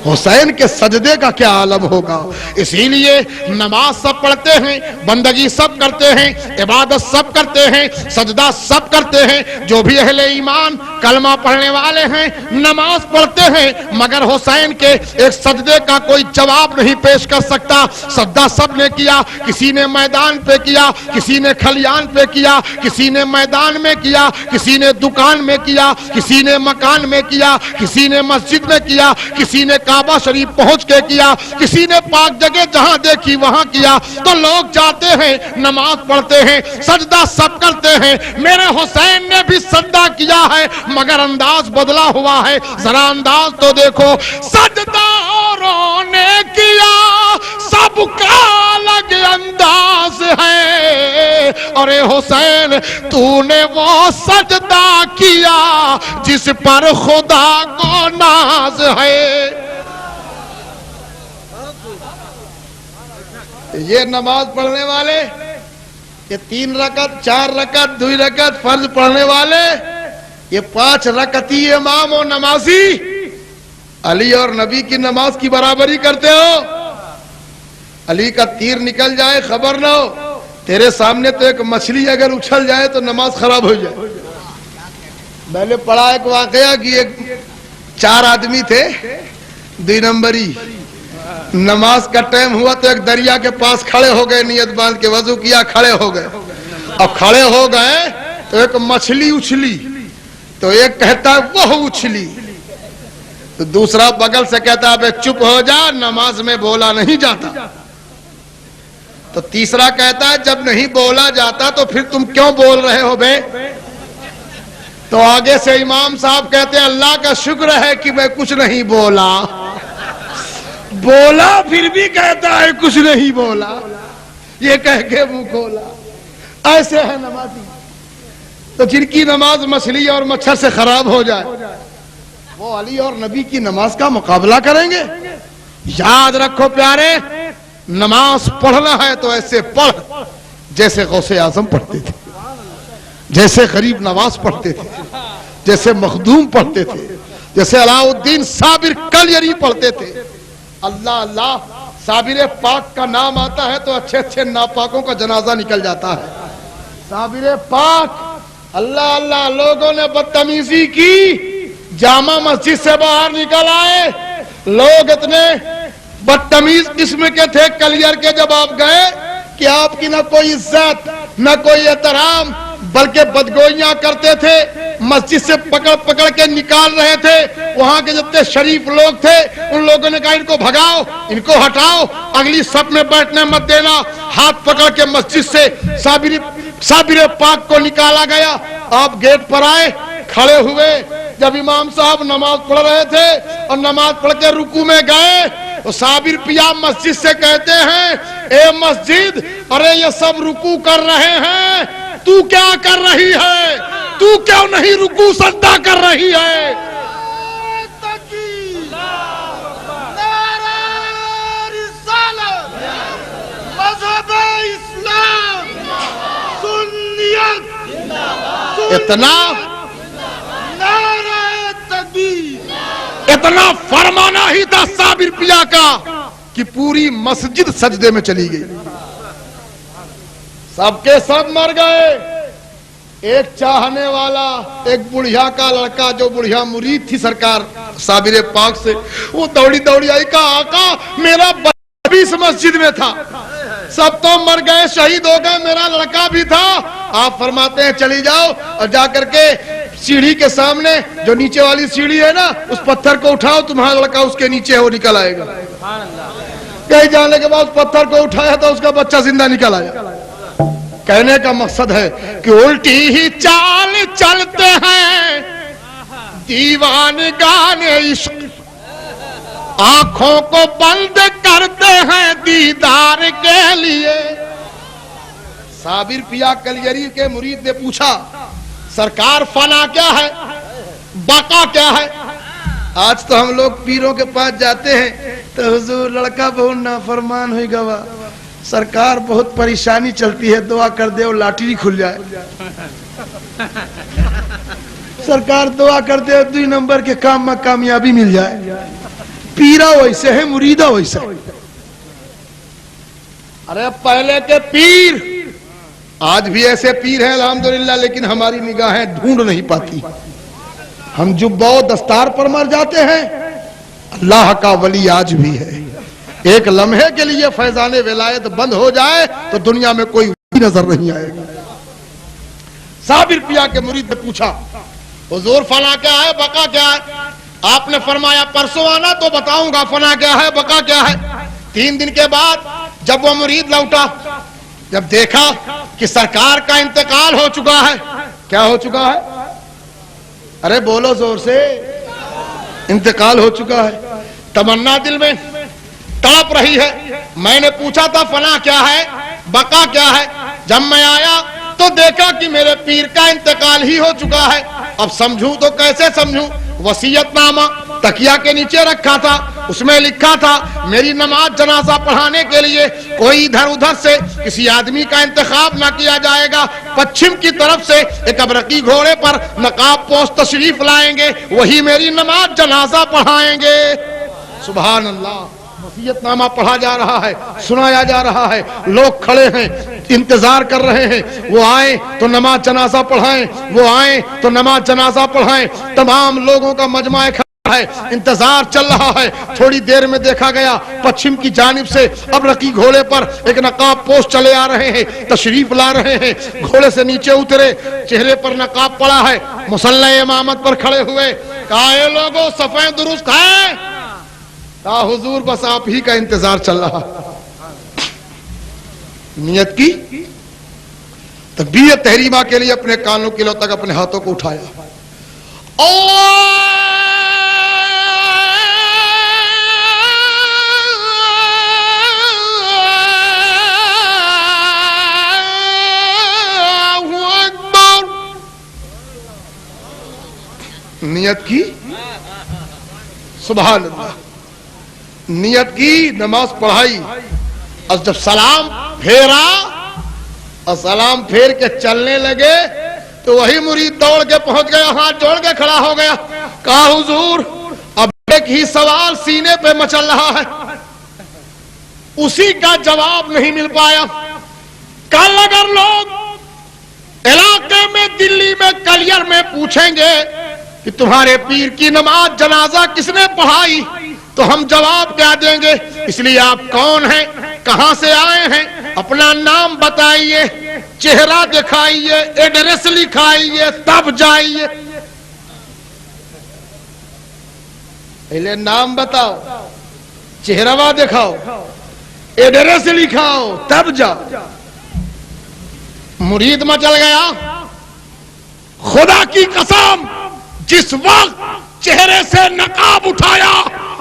حسین کے سجدے کا کیا عالم ہوگا. اسی لیے نماز سب پڑھتے ہیں, بندگی سب کرتے ہیں, عبادت سب کرتے ہیں, سجدہ سب کرتے ہیں, جو بھی اہل ایمان کلمہ پڑھنے والے ہیں نماز پڑھتے ہیں, مگر حسین کے ایک سجدے کا کوئی جواب نہیں پیش کر سکتا. سجدہ سب نے کیا, کسی نے میدان پہ کیا, کسی نے کھلیان پہ کیا, کسی نے میدان میں کیا, کسی نے دکان میں کیا, کسی نے مکان میں کیا, کسی نے مسجد میں کیا, کسی نے کعبہ شریف پہنچ کے کیا, کسی نے پاک جگہ جہاں دیکھی وہاں کیا. تو لوگ جاتے ہیں نماز پڑھتے ہیں, سجدہ سب کرتے ہیں. میرے حسین نے بھی سجدہ کیا ہے مگر انداز بدلا ہوا ہے. ذرا انداز تو دیکھو, سجدہ اوروں نے کیا سب کا الگ انداز ہے, اور حسین تو نے وہ سجدہ کیا جس پر خدا کو ناز ہے. یہ نماز پڑھنے والے, یہ 3 رکعت 4 رکعت 2 رکعت فرض پڑھنے والے, یہ 5 رکعتی امام و نمازی علی اور نبی کی نماز کی برابری کرتے ہو. علی کا تیر نکل جائے خبر نہ ہو, تیرے سامنے تو ایک مچھلی اگر اچھل جائے تو نماز خراب ہو جائے. میں نے پڑھا ایک واقعہ کہ 4 آدمی تھے, 2 نمبری, نماز کا ٹائم ہوا تو ایک دریا کے پاس کھڑے ہو گئے, نیت باندھ کے وضو کیا, کھڑے ہو گئے. اب کھڑے ہو گئے تو ایک مچھلی اچھلی, تو ایک کہتا ہے وہ اچھلی, تو دوسرا بغل سے کہتا ہے چپ ہو جا, نماز میں بولا نہیں جاتا. تو تیسرا کہتا ہے جب نہیں بولا جاتا تو پھر تم کیوں بول رہے ہو بے؟ تو آگے سے امام صاحب کہتے ہیں اللہ کا شکر ہے کہ میں کچھ نہیں بولا. بولا پھر بھی کہتا ہے کچھ نہیں بولا, یہ کہہ کے منہ کھولا. ایسے ہے نمازی, تو جن کی نماز مچھلی اور مچھر سے خراب ہو جائے وہ علی اور نبی کی نماز کا مقابلہ کریں گے؟ یاد رکھو پیارے, نماز پڑھنا ہے تو ایسے پڑھ جیسے غوث اعظم پڑھتے تھے, جیسے غریب نواز پڑھتے تھے, جیسے مخدوم پڑھتے تھے, جیسے علاء الدین صابر کلیری پڑھتے تھے. اللہ اللہ, صابر پاک کا نام آتا ہے تو اچھے اچھے ناپاکوں کا جنازہ نکل جاتا ہے. صابر پاک, اللہ اللہ. لوگوں نے بدتمیزی کی, جامع مسجد سے باہر نکل آئے, لوگ اتنے بدتمیز قسم کے تھے کلیر کے, جب آپ گئے کہ آپ کی نہ کوئی عزت نہ کوئی احترام, بلکہ بدگوئیاں کرتے تھے, مسجد سے پکڑ پکڑ کے نکال رہے تھے. وہاں کے جتنے شریف لوگ تھے ان لوگوں نے کہا ان کو بھگاؤ, ان کو ہٹاؤ, اگلی صف میں بیٹھنے مت دینا. ہاتھ پکڑ کے مسجد سے صابر پاک کو نکالا گیا. آپ گیٹ پر آئے, کھڑے ہوئے. جب امام صاحب نماز پڑھ رہے تھے اور نماز پڑھ کے رکوع میں گئے تو صابر پیا مسجد سے کہتے ہیں اے مسجد, ارے یہ سب رکوع کر رہے ہیں, تو کیا کر رہی ہے؟ تو کیوں نہیں رکوع سجدہ کر رہی ہے؟ اتنا اتنا فرمانا ہی تھا صابر پیا کا کہ پوری مسجد سجدے میں چلی گئی. سب کے سب مر گئے. ایک چاہنے والا ایک بڑھیا کا لڑکا جو بڑھیا مرید تھی سرکار صابر پاک سے, وہ دوڑی دوڑی آئی, کہا آقا میرا بچہ بھی اس مسجد میں تھا, سب تو مر گئے شہید ہو گئے, میرا لڑکا بھی تھا. آپ فرماتے ہیں چلی جاؤ اور جا کر کے سیڑھی کے سامنے جو نیچے والی سیڑھی ہے نا اس پتھر کو اٹھاؤ, تمہارا لڑکا اس کے نیچے وہ نکل آئے گا. کہیں جانے کے بعد پتھر کو اٹھایا تو اس کا بچہ زندہ نکل آیا. کہنے کا مقصد ہے کہ الٹی ہی چال چلتے ہیں دیوانگان عشق, آنکھوں کو بند کرتے ہیں دیدار کے لیے. صابر پیا کلیری کے مرید نے پوچھا سرکار فنا کیا ہے, بقا کیا ہے؟ آج تو ہم لوگ پیروں کے پاس جاتے ہیں تو حضور لڑکا بہت نافرمان ہوئی گوا, سرکار بہت پریشانی چلتی ہے, دعا کر دے اور لاٹری کھل جائے. سرکار دعا کر دے 2 نمبر کے کام میں کامیابی مل جائے. پیرا ویسے ہے, مریدہ ویسے. ارے پہلے کے پیر آج بھی ایسے پیر ہیں الحمدللہ, لیکن ہماری نگاہیں ڈھونڈ نہیں پاتی. ہم جبہ و دستار پر مر جاتے ہیں. اللہ کا ولی آج بھی ہے. ایک لمحے کے لیے فیضان ولایت بند ہو جائے تو دنیا میں کوئی نظر نہیں آئے گا. صابر پیا کے مرید نے پوچھا حضور فنا کیا ہے, بقا کیا ہے؟ آپ نے فرمایا پرسوں آنا تو بتاؤں گا فنا کیا ہے, بقا کیا ہے. 3 دن کے بعد جب وہ مرید لوٹا, جب دیکھا کہ سرکار کا انتقال ہو چکا ہے. کیا ہو چکا ہے؟ ارے بولو زور سے. انتقال ہو چکا ہے. تمنا دل میں تڑپ رہی ہے. میں نے پوچھا تھا فنا کیا ہے, بقا کیا ہے. جب میں آیا تو دیکھا کہ میرے پیر کا انتقال ہی ہو چکا ہے. اب سمجھوں تو کیسے سمجھوں؟ وصیت نامہ تکیہ کے نیچے رکھا تھا, اس میں لکھا تھا میری نماز جنازہ پڑھانے کے لیے کوئی ادھر ادھر سے کسی آدمی کا انتخاب نہ کیا جائے گا. پچھم کی طرف سے ایک ابرقی گھوڑے پر نقاب پوش تشریف لائیں گے, وہی میری نماز جنازہ پڑھائیں گے. سبحان اللہ. وصیت نامہ پڑھا جا رہا ہے, سنایا جا رہا ہے, لوگ کھڑے ہیں انتظار کر رہے ہیں. وہ آئیں تو نماز جنازہ پڑھائیں, وہ آئیں تو نماز جنازہ پڑھائیں. تمام لوگوں کا مجمع ہے, انتظار چل رہا ہے. تھوڑی دیر میں دیکھا گیا پچھم کی جانب سے ابرقی گھوڑے پر ایک نقاب پوش چلے آ رہے ہیں, تشریف لا رہے ہیں. گھوڑے سے نیچے اترے, چہرے پر نقاب پڑا ہے, مصلی امامت پر کھڑے ہوئے. کہا اے لوگوں صفیں درست ہیں؟ کہا حضور بس آپ ہی کا انتظار چل رہا. نیت کی تکبیر تحریمہ کے لیے اپنے کانوں کے لو تک اپنے ہاتھوں کو اٹھایا. نیت کی, سبحان اللہ. نیت کی, نماز پڑھائی, اور جب سلام پھیرا اور سلام پھیر کے چلنے لگے تو وہی مرید دوڑ کے پہنچ گیا, ہاتھ جوڑ کے کھڑا ہو گیا. کہا حضور اب ایک ہی سوال سینے پہ مچل رہا ہے, اسی کا جواب نہیں مل پایا. کل اگر لوگ علاقے میں دلی میں کلیر میں پوچھیں گے کہ تمہارے پیر کی نماز جنازہ کس نے پڑھائی تو ہم جواب کیا دیں گے؟ اس لیے آپ کون ہیں, کہاں سے آئے ہیں, اپنا نام بتائیے, چہرہ دکھائیے, ایڈریس لکھائیے, تب جائیے. پہلے نام بتاؤ, چہرہ دکھاؤ, ایڈریس لکھاؤ, تب جاؤ. مرید مچل گیا. خدا کی قسم جس وقت چہرے سے نقاب اٹھایا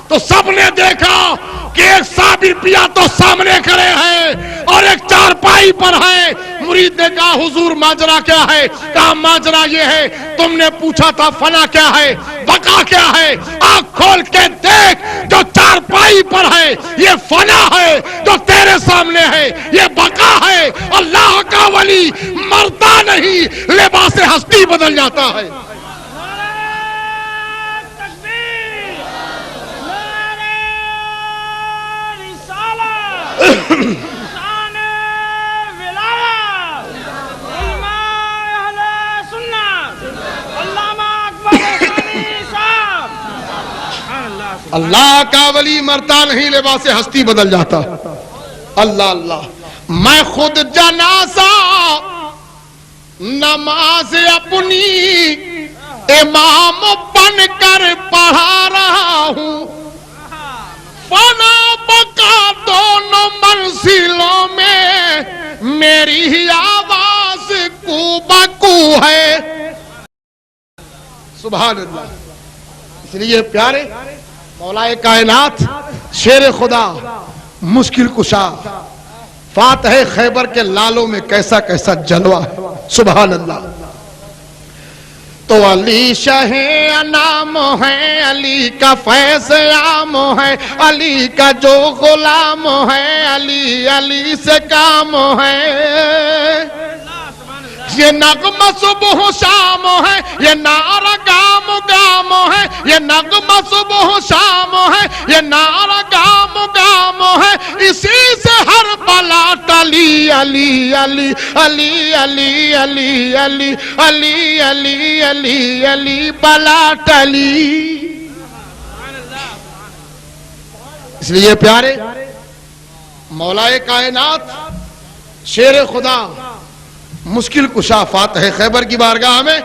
تو سب نے دیکھا کہ ایک صابر پیا تو سامنے کھڑے ہیں اور ایک چارپائی پر ہے. مرید نے کہا حضور ماجرا کیا ہے؟ کہا ماجرا یہ ہے, تم نے پوچھا تھا فنا کیا ہے, بقا کیا ہے, آنکھ کھول کے دیکھ, جو چارپائی پر ہے یہ فنا ہے, جو تیرے سامنے ہے یہ بقا ہے. اللہ کا ولی مرتا نہیں, لباس ہستی بدل جاتا ہے. اللہ کا ولی مرتا نہیں، لباس ہستی بدل جاتا. اللہ اللہ. میں خود جنازہ نماز اپنی امام بن کر پڑھا رہا ہوں. فنا بقا دونوں منزلوں میں میری ہی آواز کو بکو ہے. سبحان اللہ. اس لیے پیارے مولا کائنات، شیر خدا، مشکل کشا، فاتح خیبر کے لالوں میں کیسا کیسا جلوہ ہے. سبحان اللہ. تو علی شاہ انام ہے، علی کا فیض عام ہے، علی کا جو غلام ہے، علی علی سے کام ہے. یہ نغمہ صبح شام ہے، یہ نعرہ گام گام ہے، یہ نغمہ صبح شام ہے، یہ نعرہ گام گام ہے. اسی سے ہر بلا ٹلی. علی علی علی علی علی علی علی علی علی علی بلا ٹلی. اس لیے پیارے مولا کائنات، شیر خدا، مشکل کشا، فاتح خیبر کی بارگاہ میں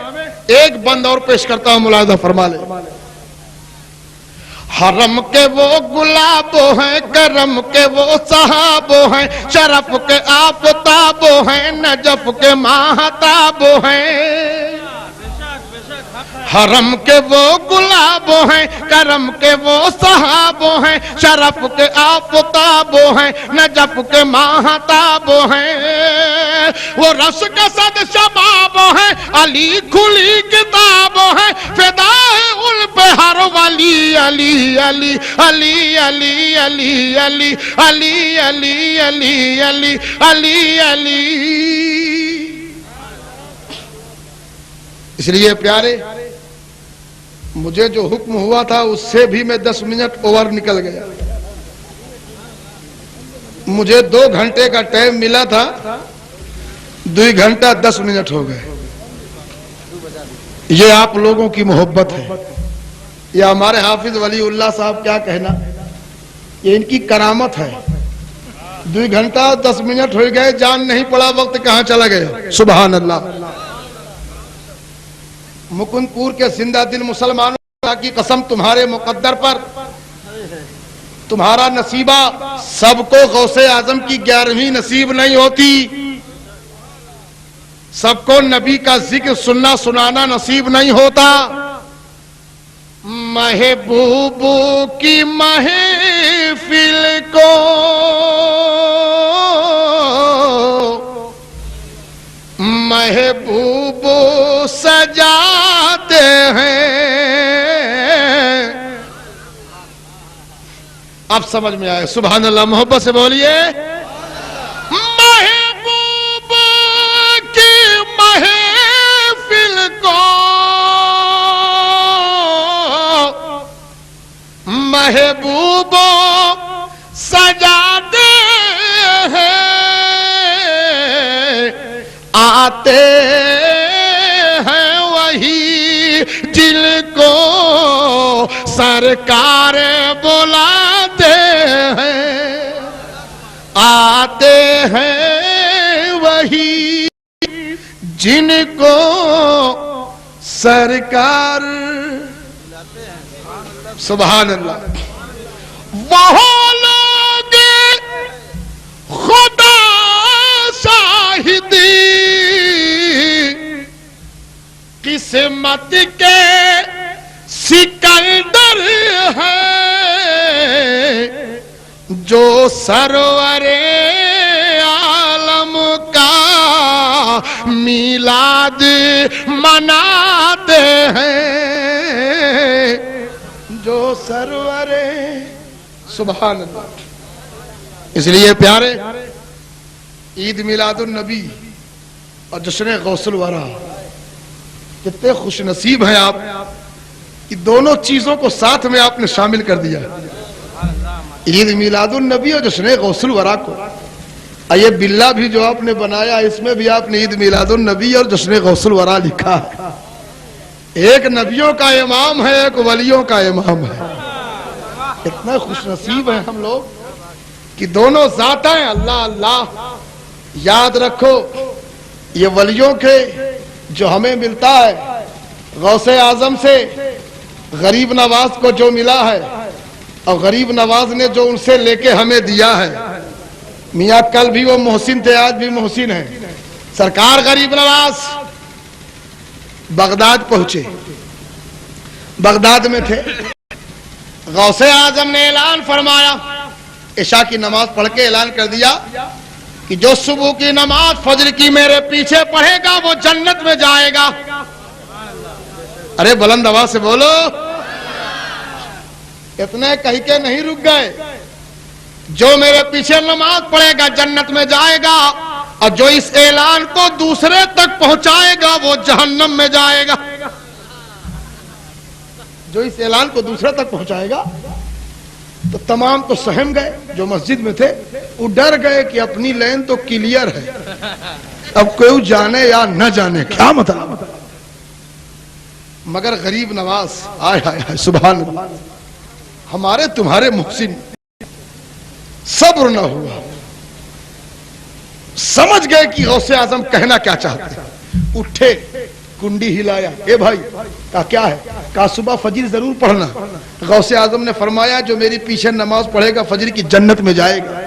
ایک بند اور پیش کرتا ہوں، ملاحظہ فرما لے. حرم کے وہ گلاب ہیں، کرم کے وہ صحاب ہیں، شرف کے آفتاب ہیں، نجف کے ماہتاب ہیں. حرم کے وہ گلاب ہیں، کرم کے وہ صحاب ہیں، شرف کے آفتاب ہیں، نجف کے ماہتاب ہیں. وہ رس کے صد شباب ہیں، علی کھلی کتاب ہے، فدا ہے ان پہ ہر ولی. علی علی علی علی علی علی علی علی علی علی علی علی. اس لیے پیارے مجھے جو حکم ہوا تھا اس سے بھی میں 10 منٹ اوور نکل گیا. مجھے 2 گھنٹے کا ٹائم ملا تھا، 2 گھنٹہ 10 منٹ ہو گئے. یہ آپ لوگوں کی محبت ہے. یہ ہمارے حافظ ولی اللہ صاحب کیا کہنا، یہ ان کی کرامت ہے. 2 گھنٹہ 10 منٹ ہو گئے، جان نہیں پڑا وقت کہاں چلا گیا. سبحان اللہ. مکند پور کے زندہ دل مسلمانوں کی قسم، تمہارے مقدر پر تمہارا نصیبہ، سب کو غوث اعظم کی 11ویں نصیب نہیں ہوتی. سب کو نبی کا ذکر سننا سنانا نصیب نہیں ہوتا. محبوب کی محفل کو محبوب سجاتے ہیں. اب سمجھ میں آئے. سبحان اللہ. محبت سے بولیے. محبوب کی محفل کو محبوب سجاتے ہیں. آتے ہیں وہی جن کو سرکار بلاتے ہیں. آتے ہیں وہی جن کو سرکار. سبحان اللہ. وہ لوگ خدا شاہدی قسمت کے سکندر ہیں، جو سرور عالم کا میلاد مناتے ہیں. جو سرور. سبحان اللہ. اس لیے پیارے عید میلاد النبی اور جشن غوث الورا کتنے خوش نصیب ہیں آپ کہ دونوں چیزوں کو ساتھ میں آپ نے شامل کر دیا. عید میلاد النبی اور جشن غوث الورا کو. یہ بلا بھی جو آپ نے بنایا اس میں بھی آپ نے عید میلاد النبی اور جشن غوث الورا لکھا ہے. ایک نبیوں کا امام ہے، ایک ولیوں کا امام ہے. اتنا خوش نصیب ہیں ہم لوگ کہ دونوں ذات ہیں. اللہ اللہ یاد رکھو، یہ ولیوں کے جو ہمیں ملتا ہے غوث اعظم سے، غریب نواز کو جو ملا ہے اور غریب نواز نے جو ان سے لے کے ہمیں دیا ہے. میاں کل بھی وہ محسن تھے، آج بھی محسن ہیں. سرکار غریب نواز بغداد پہنچے، بغداد میں تھے. غوث اعظم نے اعلان فرمایا، عشاء کی نماز پڑھ کے اعلان کر دیا کہ جو صبح کی نماز فجر کی میرے پیچھے پڑھے گا وہ جنت میں جائے گا. ارے بلند آواز سے بولو. اتنے کہہ کے نہیں رک گئے، جو میرے پیچھے نماز پڑھے گا جنت میں جائے گا، اور جو اس اعلان کو دوسرے تک پہنچائے گا وہ جہنم میں جائے گا. جو اس اعلان کو دوسرے تک پہنچائے گا. تو تمام تو سہم گئے جو مسجد میں تھے، وہ ڈر گئے کہ اپنی لین تو کلیئر ہے، اب کوئی جانے یا نہ جانے کیا مطلب. مگر غریب نواز آئے ہائے سبحان اللہ، ہمارے تمہارے محسن صبر نہ ہوا. سمجھ گئے کہ غوث اعظم کہنا کیا چاہتے ہیں. اٹھے، کنڈی ہلایا، اے بھائی کہا کیا ہے؟ کہا صبح فجر ضرور پڑھنا. غوث اعظم نے فرمایا جو میری پیچھے نماز پڑھے گا فجر کی جنت میں جائے گا.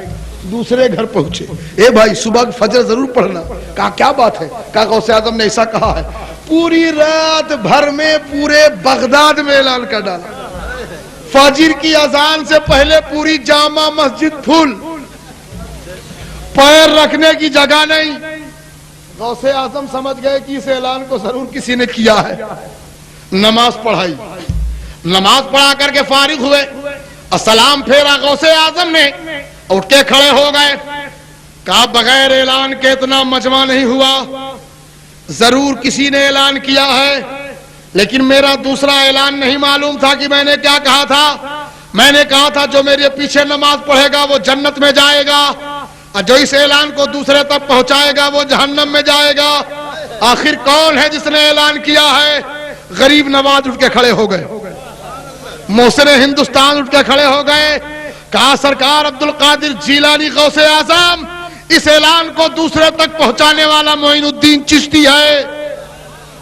دوسرے گھر پہنچے، اے بھائی صبح فجر ضرور پڑھنا. کہا کیا بات ہے؟ کہا غوث اعظم نے ایسا کہا ہے. پوری رات بھر میں پورے بغداد میں اعلان کر ڈالا، فجر کی اذان سے پہلے پوری جامع مسجد پھول، پیر رکھنے کی جگہ نہیں. غوث اعظم سمجھ گئے کہ اس اعلان کو ضرور کسی نے کیا ہے. نماز پڑھائی، نماز پڑھا کر کے فارغ ہوئے اور سلام پھیرا غوث اعظم نے، اٹھ کے کھڑے ہو گئے. کہا بغیر اعلان کے اتنا مجمع نہیں ہوا، ضرور کسی نے اعلان کیا ہے، لیکن میرا دوسرا اعلان نہیں معلوم تھا کہ میں نے کیا کہا تھا. میں نے کہا تھا جو میرے پیچھے نماز پڑھے گا وہ جنت میں جائے گا، اور جو اس اعلان کو دوسرے تک پہنچائے گا وہ جہنم میں جائے گا. آخر کون ہے جس نے اعلان کیا ہے؟ غریب نواز اٹھ کے کھڑے ہو گئے، محسن ہندوستان اٹھ کے کھڑے ہو گئے. کہا سرکار عبد القادر جیلانی غوث اعظم، اس اعلان کو دوسرے تک پہنچانے والا معین الدین چشتی ہے.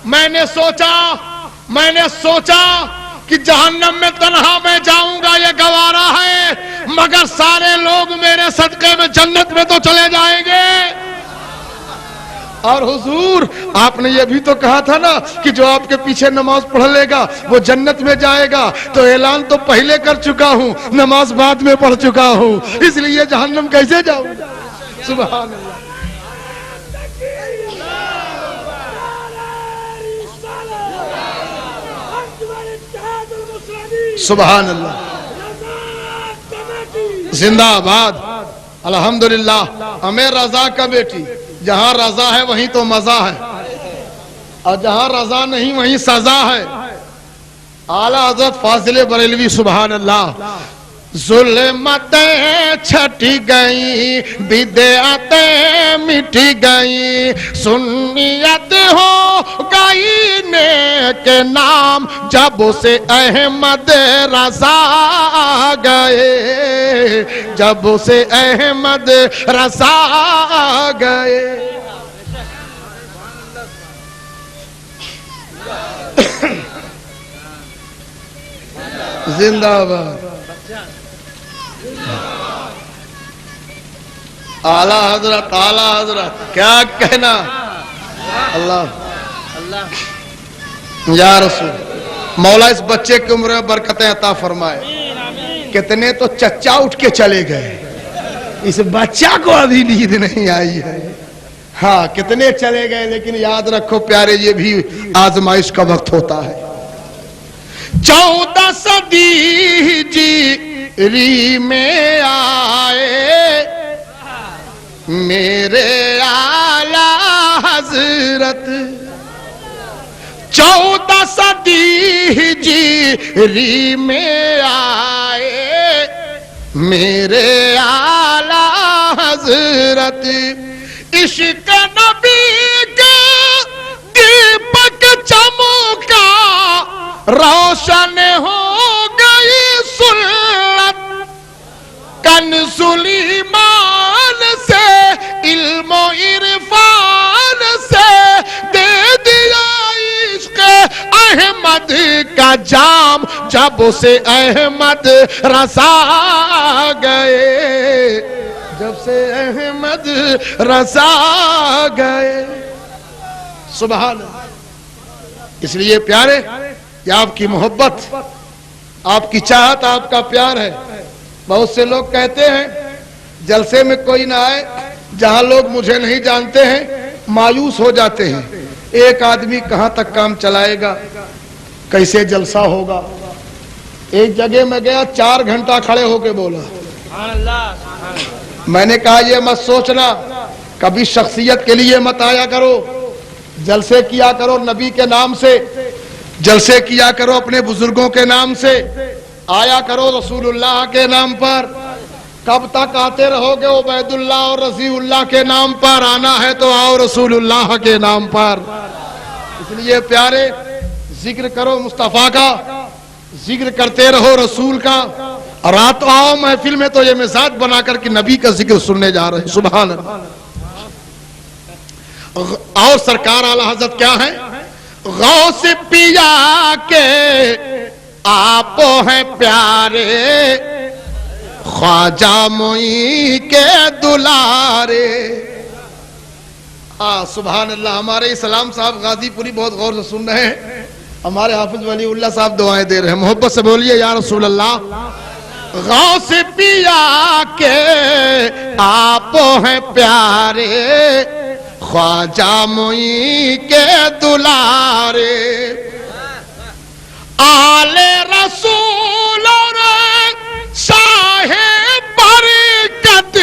میں نے سوچا کہ جہنم میں تنہا میں جاؤں گا یہ گوارا ہے، مگر سارے لوگ میرے صدقے میں جنت میں تو چلے جائیں گے. اور حضور آپ نے یہ بھی تو کہا تھا نا کہ جو آپ کے پیچھے نماز پڑھ لے گا وہ جنت میں جائے گا. تو اعلان تو پہلے کر چکا ہوں، نماز بعد میں پڑھ چکا ہوں، اس لیے جہنم کیسے جاؤں. سبحان اللہ. سبحان اللہ. زندہ آباد. الحمدللہ. ہمیں رضا کا بیٹی، جہاں رضا ہے وہیں تو مزہ ہے، اور جہاں رضا نہیں وہیں سزا ہے. اعلیٰ حضرت فاضل بریلوی سبحان اللہ. ظلمتیں چھٹی گئی، بدعتیں مٹی گئی، سنیت ہو گئی نیک نام جب سے احمد رضا گئے، جب سے احمد رضا گئے. زندہ آباد. اعلیٰ حضرت کیا کہنا. اللہ یا رسول مولا اس بچے کی عمر میں برکتیں عطا فرمائے. کتنے تو چچا اٹھ کے چلے گئے، اس بچہ کو ابھی نیند نہیں آئی ہے. ہاں کتنے چلے گئے، لیکن یاد رکھو پیارے یہ بھی آزمائش کا وقت ہوتا ہے. 14 صدی ہجری میں آئے میرے اعلیٰ حضرت، 14 صدی ہجری میں آئے میرے اعلی حضرت، عشق نبی کا دیپک چمکا، روشن ہو گئی سنت، کنز ایمان سے علم و عرفان سے دے دیا عشق احمد کا جام، جب اسے احمد رسا گئے، جب سے احمد رسا گئے۔ سبحان اللہ۔ اس لیے پیارے، یہ آپ کی محبت، آپ کی چاہت، آپ کا پیار ہے۔ بہت سے لوگ کہتے ہیں جلسے میں کوئی نہ آئے، جہاں لوگ مجھے نہیں جانتے ہیں مایوس ہو جاتے ہیں، ایک آدمی کہاں تک کام چلائے گا، کیسے جلسہ ہوگا۔ ایک جگہ میں گیا، 4 گھنٹہ کھڑے ہو کے بولا۔ میں نے کہا یہ مت سوچنا کبھی شخصیت کے لیے مت آیا کرو، جلسے کیا کرو نبی کے نام سے، جلسے کیا کرو اپنے بزرگوں کے نام سے، آیا کرو رسول اللہ کے نام پر۔ کب تک آتے رہو گے عبید اللہ اور رضی اللہ کے نام پر؟ آنا ہے تو آؤ رسول اللہ کے نام پر۔ اس لیے پیارے، ذکر کرو مصطفیٰ کا، ذکر کرتے رہو رسول کا، اور رات آؤ محفل میں تو یہ مزاج بنا کر کہ نبی کا ذکر سننے جا رہے ہیں۔ سبحان اللہ۔ اور سرکار اعلی حضرت کیا ہے؟ غوث پیا کے آپ ہیں پیارے، خواجہ معین کے دلارے۔ سبحان اللہ۔ ہمارے اسلام صاحب غازی پوری بہت غور سے سن رہے ہیں، ہمارے حافظ ولی اللہ صاحب دعائیں دے رہے ہیں، محبت سے بولیے یا رسول اللہ۔ غوث پیا کے آپ ہیں پیارے، خواجہ معین کے دلارے، آل رسول اور شاہ برکت،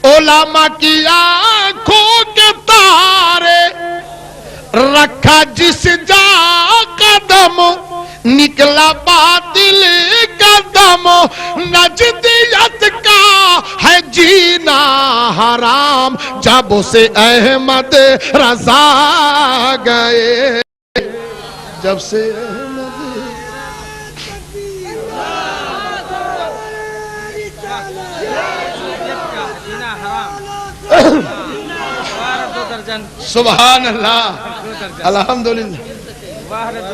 علماء کی آنکھوں کے تارے، رکھا جس جا قدم نکلا باطل کا دم، نجدیت کا ہے جینا حرام، جب سے احمد رضا گئے، جب سے سبحان اللہ۔ الحمدللہ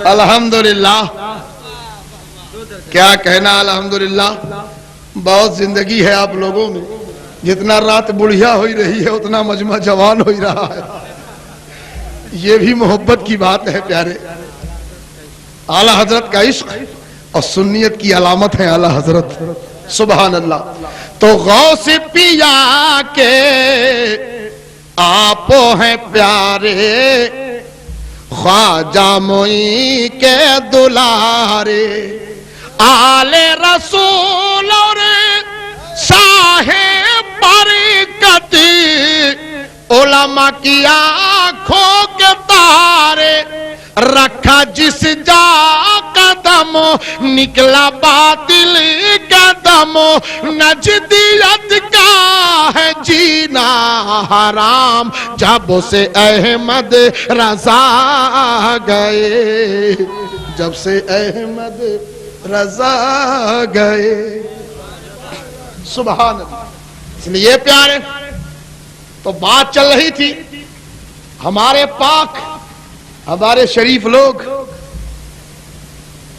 الحمدللہ، کیا کہنا الحمدللہ۔ بہت زندگی ہے آپ لوگوں میں، جتنا رات بڑھیا ہوئی رہی ہے اتنا مجمع جوان ہوئی رہا ہے، یہ بھی محبت کی بات ہے پیارے۔ اعلی حضرت کا عشق اور سنیت کی علامت ہے اعلی حضرت۔ سبحان اللہ۔ تو غوث پیا کے آپ ہیں پیارے، خواجہ معین کے دلارے، آل رسول اور شاہ برکت، علماء کی آنکھوں کے تارے، رکھا جس جا قدم نکلا باطل کا دم، نجدیت کا ہے جینا حرام، جب سے احمد رضا گئے، جب سے احمد رضا گئے۔ سبحان اللہ۔ اس لیے پیارے، تو بات چل رہی تھی ہمارے پاک، ہمارے شریف لوگ،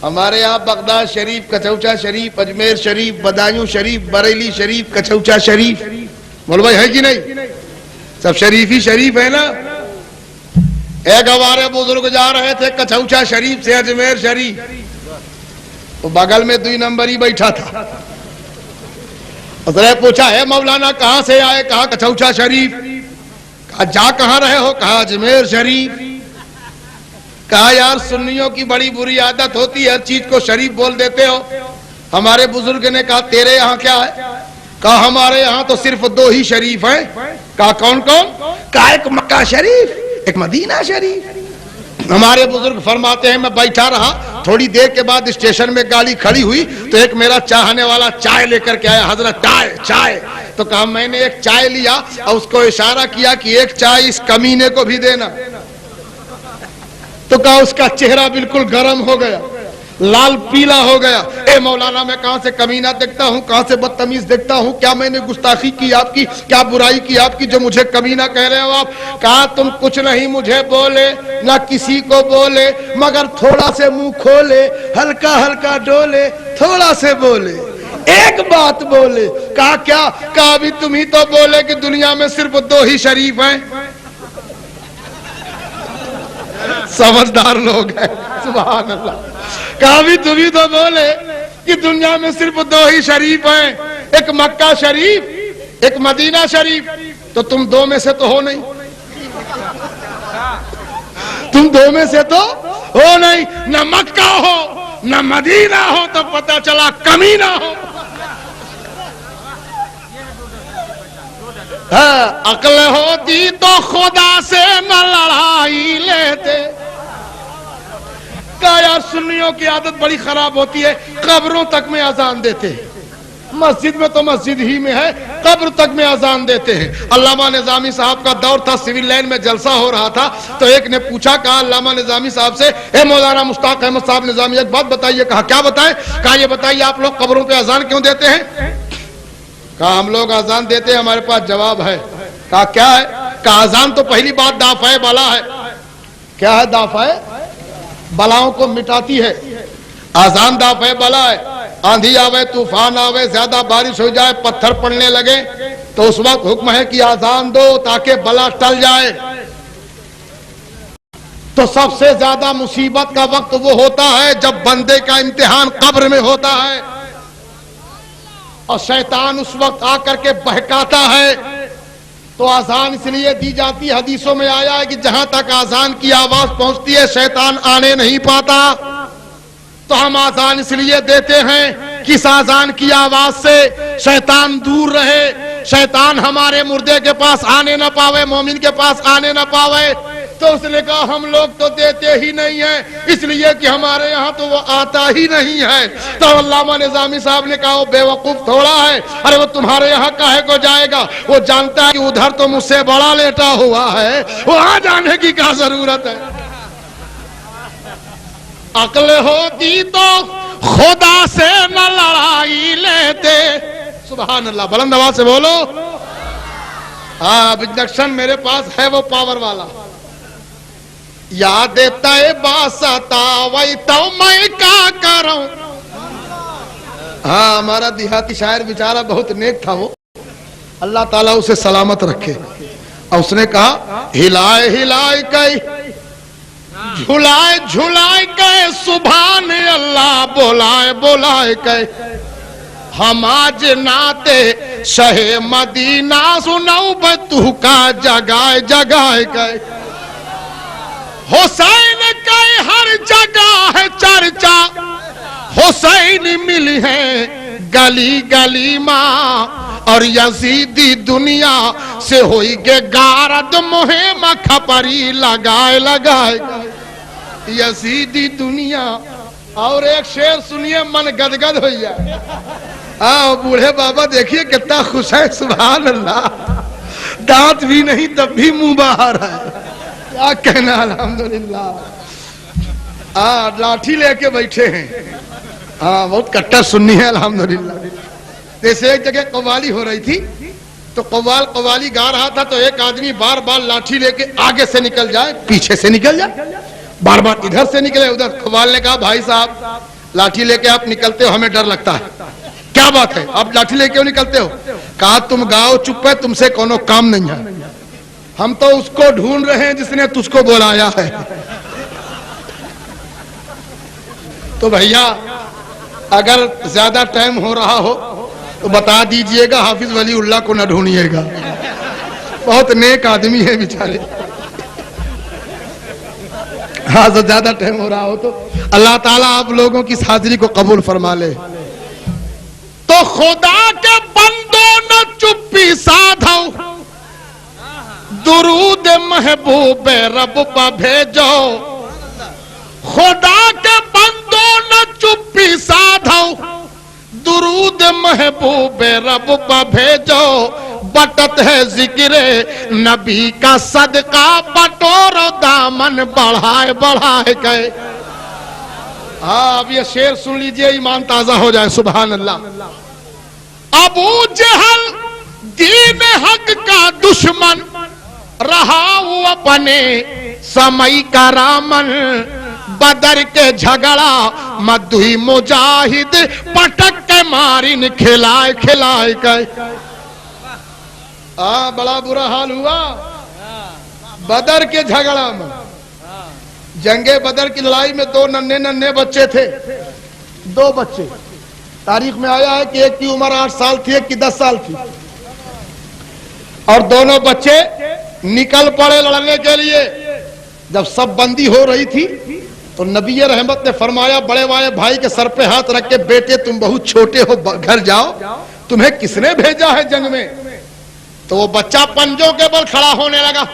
ہمارے یہاں بغداد شریف، کچوچا شریف، اجمیر شریف، بدایوں شریف، بریلی شریف، کچوچا شریف، بولو بھائی ہے کہ نہیں؟ سب شریف ہی شریف ہے نا۔ ایک ہمارے بزرگ جا رہے تھے کچوچا شریف سے اجمیر شریف، تو بغل میں 2 نمبر ہی بیٹھا تھا، اس نے پوچھا ہے مولانا کہاں سے آئے؟ کہا کچوچا شریف۔ کہا جا کہاں رہے ہو؟ کہا اجمیر شریف۔ کہا یار سنیوں کی بڑی بری عادت ہوتی ہے، ہر چیز کو شریف بول دیتے ہو۔ ہمارے بزرگ نے کہا تیرے یہاں کیا ہے؟ کہا ہمارے یہاں تو صرف 2 ہی شریف ہیں۔ کہا کون کون؟ کہا ایک مکہ شریف، ایک مدینہ شریف۔ ہمارے بزرگ فرماتے ہیں میں بیٹھا رہا، تھوڑی دیر کے بعد اسٹیشن میں گاڑی کھڑی ہوئی تو ایک میرا چاہنے والا چائے لے کر کے آیا، حضرت چائے چائے، تو کہا میں نے ایک چائے لیا اور اس کو اشارہ کیا کہ ایک چائے اس کمینے کو بھی دینا، تو کہا اس کا چہرہ بالکل گرم ہو گیا، لال پیلا ہو گیا، اے مولانا میں کہاں سے کمینہ دیکھتا ہوں، کہاں سے بدتمیز دیکھتا ہوں، کیا میں نے گستاخی کی آپ کی، کیا برائی کی آپ کی جو مجھے کمینہ کہہ رہے ہو آپ؟ کہا تم کچھ نہیں مجھے بولے نہ کسی کو بولے، مگر تھوڑا سے منہ کھولے، ہلکا ہلکا ڈولے، تھوڑا سے بولے، ایک بات بولے۔ کہا کیا؟ کہا بھی تم ہی تو بولے کہ دنیا میں صرف 2 ہی شریف ہیں۔ سمجھدار لوگ ہیں، سبحان اللہ۔ کہا بھی تم ہی تو بولے کہ دنیا میں صرف 2 ہی شریف ہیں، ایک مکہ شریف ایک مدینہ شریف، تو تم 2 میں سے تو ہو نہیں، تم 2 میں سے تو ہو نہیں، نہ مکہ ہو نہ مدینہ ہو، تو پتہ چلا کمینہ ہو۔ عقل ہوتی تو خدا سے نہ لڑائی لیتے۔ کہا یار سنیوں کی عادت بڑی خراب ہوتی ہے، قبروں تک میں اذان دیتے ہیں، مسجد میں تو مسجد ہی میں ہے، قبر تک میں اذان دیتے ہیں۔ علامہ نظامی صاحب کا دور تھا، سول لائن میں جلسہ ہو رہا تھا، تو ایک نے پوچھا، کہا علامہ نظامی صاحب سے، اے مولانا مشتاق احمد صاحب نظامی ایک بات بتائیے۔ کہا کیا بتائیں؟ کہا یہ بتائیے آپ لوگ قبروں پہ اذان کیوں دیتے ہیں؟ کہا ہم لوگ اذان دیتے ہیں، ہمارے پاس جواب ہے۔ کہا کیا ہے؟ کہا اذان تو پہلی بات دافع بلا ہے۔ کیا ہے دافع؟ بلاؤں کو مٹاتی ہے، اذان دافع بلا ہے۔ آندھی آوے، طوفان آوے، زیادہ بارش ہو جائے، پتھر پڑنے لگے، تو اس وقت حکم ہے کہ اذان دو تاکہ بلا ٹل جائے۔ تو سب سے زیادہ مصیبت کا وقت وہ ہوتا ہے جب بندے کا امتحان قبر میں ہوتا ہے، اور شیطان اس وقت آ کر کے بہکاتا ہے۔ تو اذان اس لیے دی جاتی، حدیثوں میں آیا ہے کہ جہاں تک اذان کی آواز پہنچتی ہے شیطان آنے نہیں پاتا۔ تو ہم اذان اس لیے دیتے ہیں کہ اس اذان کی آواز سے شیطان دور رہے، شیطان ہمارے مردے کے پاس آنے نہ پاوے، مومن کے پاس آنے نہ پاوے۔ تو اس نے کہا ہم لوگ تو دیتے ہی نہیں ہیں، اس لیے کہ ہمارے یہاں تو وہ آتا ہی نہیں ہے۔ تو علامہ نظامی صاحب نے کہا وہ بے وقوف تھوڑا ہے، ارے وہ تمہارے یہاں کاہے کو جائے گا، وہ جانتا ہے کہ ادھر تو مجھ سے بڑا لیٹا ہوا ہے، وہاں جانے کی کیا ضرورت ہے۔ عقل ہوتی تو خدا سے نہ لڑائی لیتے۔ سبحان اللہ، بلند آواز سے بولو۔ ہاں انجیکشن میرے پاس ہے وہ پاور والا، یاد باستا وہی تو میں کیا کروں۔ ہاں ہمارا دیہاتی شاعر بیچارہ بہت نیک تھا، وہ اللہ تعالیٰ اسے سلامت رکھے، اور اس نے کہا ہلائے ہلائے کئی جھلائے جھلائے کئی سبحان اللہ بولائے بولائے کئی، ہم آج ناتے شہ مدینہ سنو بتو کا جگائے جگائے کئی، حسین کے ہر جگہ ہے چرچا، حسین ملی ہے گلی گلی ماں، اور یزیدی دنیا سے ہوئی گے گارد مہم کھپری لگائے لگائے، یزیدی دنیا۔ اور ایک شعر سنیے من گدگد ہو جائے۔ بوڑھے بابا دیکھیے کتنا خوش ہے، سبحان اللہ، دانت بھی نہیں تب بھی منہ باہر ہے، کیا کہنا الحمدللہ۔ لاٹھی لے کے بیٹھے ہیں، بہت کٹر سنی ہے الحمدللہ۔ جیسے ایک جگہ قوالی ہو رہی تھی، تو قوالی گا رہا تھا، تو ایک آدمی بار بار لاٹھی لے کے آگے سے نکل جائے پیچھے سے نکل جائے، بار بار ادھر سے نکلے ادھر۔ قوال نے کہا بھائی صاحب لاٹھی لے کے آپ نکلتے ہو ہمیں ڈر لگتا ہے، کیا بات ہے آپ لاٹھی لے کے کیوں نکلتے ہو؟ کہا تم گاؤ چپ ہے، تم سے کونو کام نہیں ہے، ہم تو اس کو ڈھونڈ رہے ہیں جس نے تجھ کو بلایا ہے۔ تو بھیا اگر زیادہ ٹائم ہو رہا ہو تو بتا دیجئے گا، حافظ ولی اللہ کو نہ ڈھونڈیے گا، بہت نیک آدمی ہے بیچارے۔ ہاں زیادہ ٹائم ہو رہا ہو تو اللہ تعالیٰ آپ لوگوں کی حاضری کو قبول فرما لے۔ تو خدا کے بندوں نہ چپی سادھو، درود محبوب رب پہ بھیجو، خدا کے بندوں نہ چپی سادھو درود محبوب رب پہ بھیجو بٹت ہے ذکر نبی کا صدقہ بٹورو دامن بڑھائے بڑھائے گئے. اب یہ شعر سن لیجئے ایمان تازہ ہو جائے. سبحان اللہ. ابو جہل دین حق کا دشمن رہا ہوا بنے سمئی کا رامن بدر کے جھگڑا مدوی مجاہد پٹک کے مارن کھلائے کھلائے گئے. بڑا برا حال ہوا بدر کے جھگڑا میں. جنگ بدر کی لڑائی میں 2 ننھے ننھے بچے تھے. 2 بچے. تاریخ میں آیا ہے کہ ایک کی عمر 8 سال تھی ایک کی 10 سال تھی اور دونوں بچے نکل پڑے لڑنے کے لیے. جب سب بندی ہو رہی تھی تو نبی رحمت نے فرمایا بڑے والے بھائی کے سر پہ ہاتھ رکھ کے بیٹے تم بہت چھوٹے ہو گھر جاؤ تمہیں کس نے بھیجا ہے جنگ میں. تو وہ بچہ پنجوں کے بل کھڑا ہونے لگا.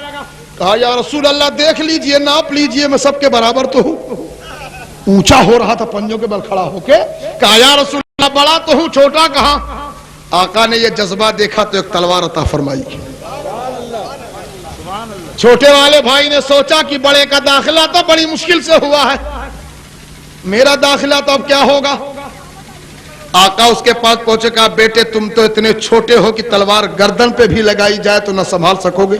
کہا یا رسول اللہ دیکھ لیجئے ناپ لیجئے میں سب کے برابر تو ہوں. اونچا ہو رہا تھا پنجوں کے بل کھڑا ہو کے. کہا یا رسول اللہ بڑا تو ہوں چھوٹا کہاں. آقا نے یہ جذبہ دیکھا تو ایک تلوار عطا فرمائی. چھوٹے والے بھائی نے سوچا کہ بڑے کا داخلہ تو بڑی مشکل سے ہوا ہے میرا داخلہ تو اب کیا ہوگا. آقا اس کے پاس پہنچے. کہا بیٹے تم تو اتنے چھوٹے ہو کہ تلوار گردن پہ بھی لگائی جائے تو نہ سنبھال سکو گے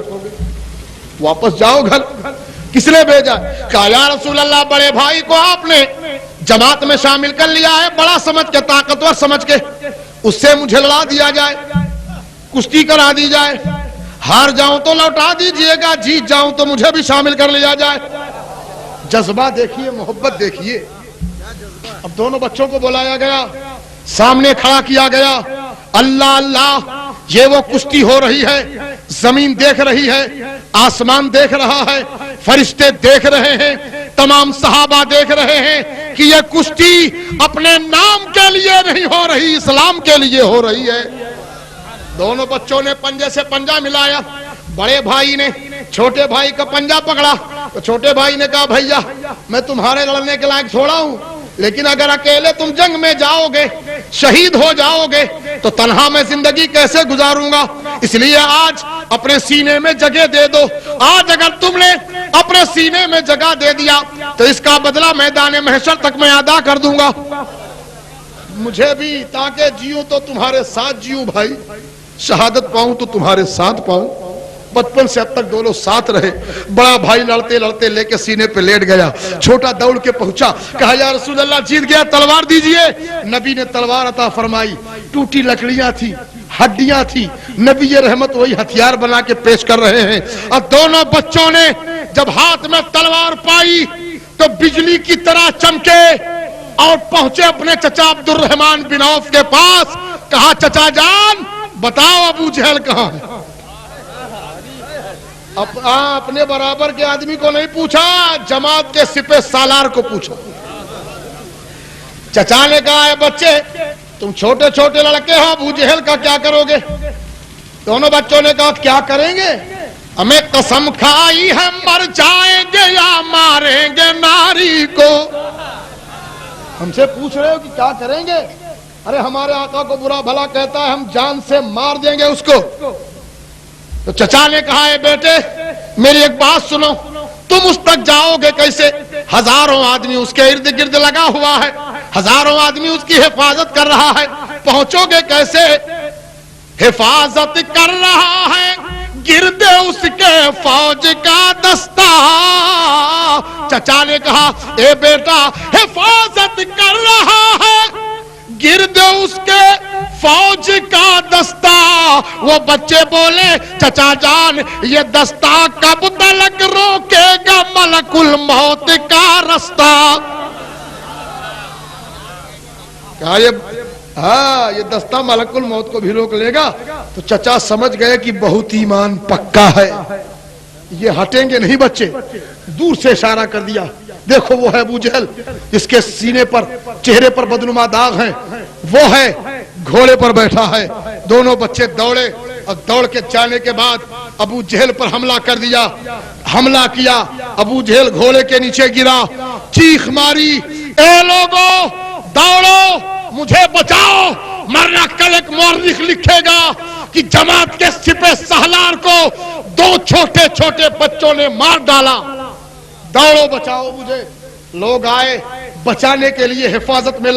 واپس جاؤ گھر. کس نے بھیجا. کہا یا رسول اللہ بڑے بھائی کو آپ نے جماعت میں شامل کر لیا ہے بڑا سمجھ کے طاقتور سمجھ کے اس سے مجھے لڑا دیا جائے کشتی کرا دی جائے. ہار جاؤں تو لوٹا دیجئے گا جیت جاؤں تو مجھے بھی شامل کر لیا جائے. جذبہ دیکھیے محبت دیکھیے. اب دونوں بچوں کو بلایا گیا سامنے کھڑا کیا گیا. اللہ اللہ یہ وہ کشتی ہو رہی ہے. زمین دیکھ رہی ہے آسمان دیکھ رہا ہے فرشتے دیکھ رہے ہیں تمام صحابہ دیکھ رہے ہیں کہ یہ کشتی اپنے نام کے لیے نہیں ہو رہی اسلام کے لیے ہو رہی ہے. دونوں بچوں نے پنجے سے پنجا ملایا. بڑے بھائی نے چھوٹے بھائی کا پنجا پکڑا تو چھوٹے بھائی نے کہا بھیا میں تمہارے لڑنے کے لائق تھوڑا ہوں لیکن اگر اکیلے تم جنگ میں جاؤ گے شہید ہو جاؤ گے تو تنہا میں زندگی کیسے گزاروں گا. اس لیے آج اپنے سینے میں جگہ دے دو. آج اگر تم نے اپنے سینے میں جگہ دے دیا تو اس کا بدلہ میدان محشر تک میں ادا کر دوں گا. مجھے بھی تاکہ جیوں تو تمہارے ساتھ جیوں بھائی شہادت پاؤں تو تمہارے ساتھ پاؤں. بچپن سے اب تک دونوں ساتھ رہے. بڑا بھائی لڑتے لڑتے لے کے سینے پہ لیٹ گیا. چھوٹا دوڑ کے پہنچا. کہا یا رسول اللہ جیت گیا تلوار دیجئے. نبی نے تلوار عطا فرمائی. ٹوٹی لکڑیاں تھی ہڈیاں تھی. نبی رحمت وہی ہتھیار بنا کے پیش کر رہے ہیں. اب دونوں بچوں نے جب ہاتھ میں تلوار پائی تو بجلی کی طرح چمکے اور پہنچے اپنے چچا عبد الرحمن بن عوف کے پاس. کہا چچا جان بتاؤ ابو جہل کہاں ہے. اپنے برابر کے آدمی کو نہیں پوچھا جماعت کے سپہ سالار کو پوچھا. چچا نے کہا ہے بچے تم چھوٹے چھوٹے لڑکے ہو ابو جہل کا کیا کرو گے. دونوں بچوں نے کہا کیا کریں گے ہمیں قسم کھائی ہے مر جائیں گے یا ماریں گے ناری کو. ہم سے پوچھ رہے ہو کہ کیا کریں گے. ارے ہمارے آقا کو برا بھلا کہتا ہے ہم جان سے مار دیں گے اس کو. تو چچا نے کہا ہے بیٹے میری ایک بات سنو تم اس تک جاؤ گے کیسے. ہزاروں آدمی اس کے ارد گرد لگا ہوا ہے ہزاروں آدمی اس کی حفاظت کر رہا ہے. پہنچو گے کیسے. حفاظت کر رہا ہے گرد اس کے فوج کا دستہ. چچا نے کہا اے بیٹا حفاظت کر رہا ہے گرد اس کے فوج کا دستہ. وہ بچے بولے چچا جان یہ دستہ کب تلک روکے گا ملک الموت کا رستہ. کہا یہ دستہ ملک الموت کو بھی روک لے گا. تو چچا سمجھ گئے کہ بہت ایمان پکا ہے یہ ہٹیں گے نہیں بچے. دور سے اشارہ کر دیا دیکھو وہ ہے ابو جہل جس کے سینے پر چہرے پر بدنما داغ ہیں. وہ ہے گھوڑے پر بیٹھا ہے. دونوں بچے دوڑے اور دوڑ کے جانے کے بعد ابو جہل پر حملہ کر دیا. حملہ کیا, ابو جہل گھوڑے کے نیچے گرا, چیخ ماری, اے لوگوں دوڑو مجھے بچاؤ, مرنا کل ایک مورخ لکھے گا کہ جماعت کے سپہ سالار کو 2 چھوٹے چھوٹے بچوں نے مار ڈالا, دوڑو بچاؤ مجھے. لوگ آئے بچانے کے لیے, حفاظت میں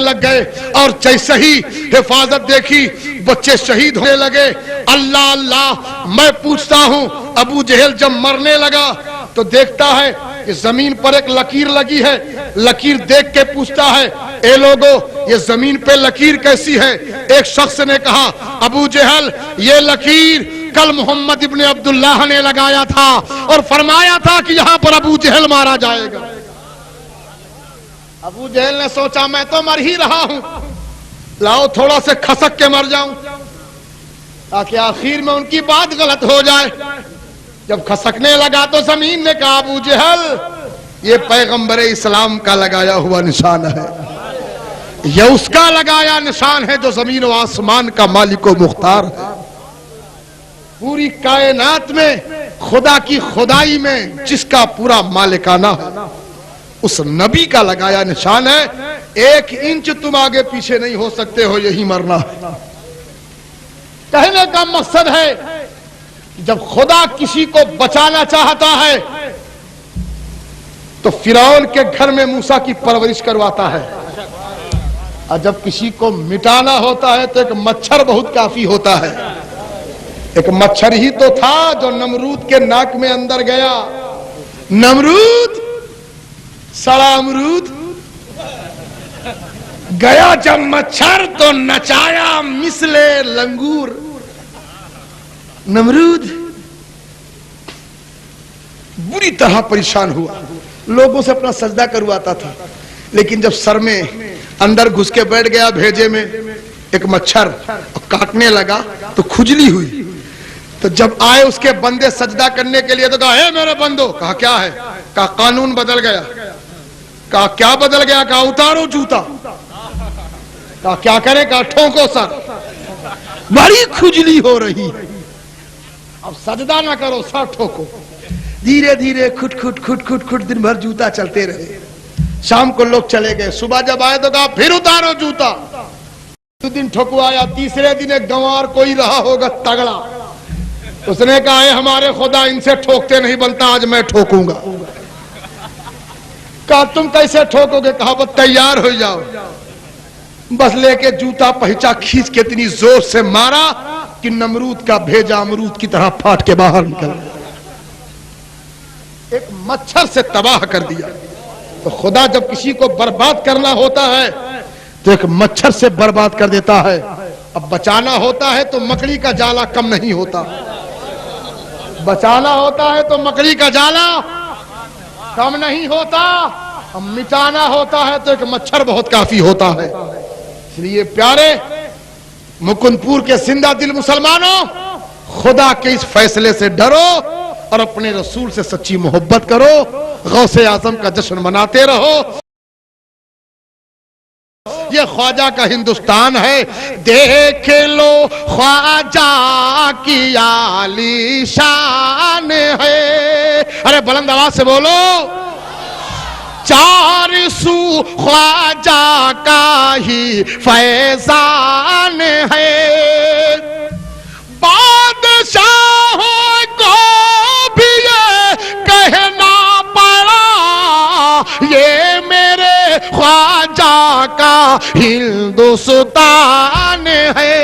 لگ گئے, اور جیسے ہی حفاظت دیکھی بچے شہید ہونے لگے. اللہ اللہ, میں پوچھتا ہوں ابو جہل جب مرنے لگا تو دیکھتا ہے کہ زمین پر ایک لکیر لگی ہے. لکیر دیکھ کے پوچھتا ہے, اے لوگو یہ زمین پہ لکیر کیسی ہے؟ ایک شخص نے کہا, ابو جہل یہ لکیر کل محمد ابن عبداللہ نے لگایا تھا اور فرمایا تھا کہ یہاں پر ابو جہل مارا جائے گا. ابو جہل نے سوچا میں تو مر ہی رہا ہوں, لاؤ تھوڑا سے کھسک کے مر جاؤں تاکہ آخر میں ان کی بات غلط ہو جائے. جب کھسکنے لگا تو زمین نے کہا, ابو جہل یہ پیغمبر اسلام کا لگایا ہوا نشان ہے, یہ اس کا لگایا نشان ہے جو زمین و آسمان کا مالک و مختار ہے. پوری کائنات میں خدا کی خدائی میں جس کا پورا مالکانہ ہے اس نبی کا لگایا نشان ہے. 1 انچ تم آگے پیچھے نہیں ہو سکتے ہو, یہی مرنا ہے. کہنے کا مقصد ہے جب خدا کسی کو بچانا چاہتا ہے تو فرعون کے گھر میں موسیٰ کی پرورش کرواتا ہے, اور جب کسی کو مٹانا ہوتا ہے تو ایک مچھر بہت کافی ہوتا ہے. ایک مچھر ہی تو تھا جو نمرود کے ناک میں اندر گیا. نمرود سڑا امرود گیا جب مچھر تو نچایا مثل لنگور. نمرود بری طرح پریشان ہوا, لوگوں سے اپنا سجدہ کرواتا تھا, لیکن جب سر میں اندر گھس کے بیٹھ گیا بھیجے میں ایک مچھر کاٹنے لگا تو کھجلی ہوئی. تو جب آئے اس کے بندے سجدہ کرنے کے لیے تو کہا, اے میرے بندو. کہا کیا ہے؟ کہا قانون بدل گیا. کہا کیا بدل گیا؟ کہا اتارو جوتا. کہا کیا کرے؟ کہا ٹھونکو سر. بڑی کھجلی ہو رہی, اب سجدہ نہ کرو سر ٹھوکو. دھیرے دھیرے کھٹ کھٹ کھٹ کھٹ کھٹ دن بھر جوتا چلتے رہے. شام کو لوگ چلے گئے, صبح جب آئے تو کہا پھر اتارو جوتا. 2 دن ٹھکوایا, تیسرے دن ایک گنوار کوئی رہا ہوگا تگڑا, اس نے کہا ہے ہمارے خدا ان سے ٹھوکتے نہیں بنتا, آج میں ٹھوکوں گا. کہا تم کیسے ٹھوکو گے؟ کہا بس تیار ہو جاؤ. بس لے کے جوتا پہچا کھینچ کے اتنی زور سے مارا کہ نمرود کا بھیجا امرود کی طرح پھاٹ کے باہر نکل گیا. ایک مچھر سے تباہ کر دیا. تو خدا جب کسی کو برباد کرنا ہوتا ہے تو ایک مچھر سے برباد کر دیتا ہے. اب بچانا ہوتا ہے تو مکڑی کا جالا کم نہیں ہوتا, بچانا ہوتا ہے تو مکڑی کا جالا کم نہیں ہوتا, اب مٹانا ہوتا ہے تو ایک مچھر بہت کافی ہوتا ہے. اس لیے پیارے مکند پور کے زندہ دل مسلمانوں, خدا کے اس فیصلے سے ڈرو اور اپنے رسول سے سچی محبت کرو, غوث اعظم کا جشن مناتے رہو. یہ خواجہ کا ہندوستان ہے, دیکھ لو خواجہ کی عالی شان ہے. ارے بلند آواز سے بولو, 4 سو خواجہ کا ہی فیضان ہے. بادشاہوں کو بھی یہ کہنا پڑا یہ میرے خواجہ کا ہندوستان ہے.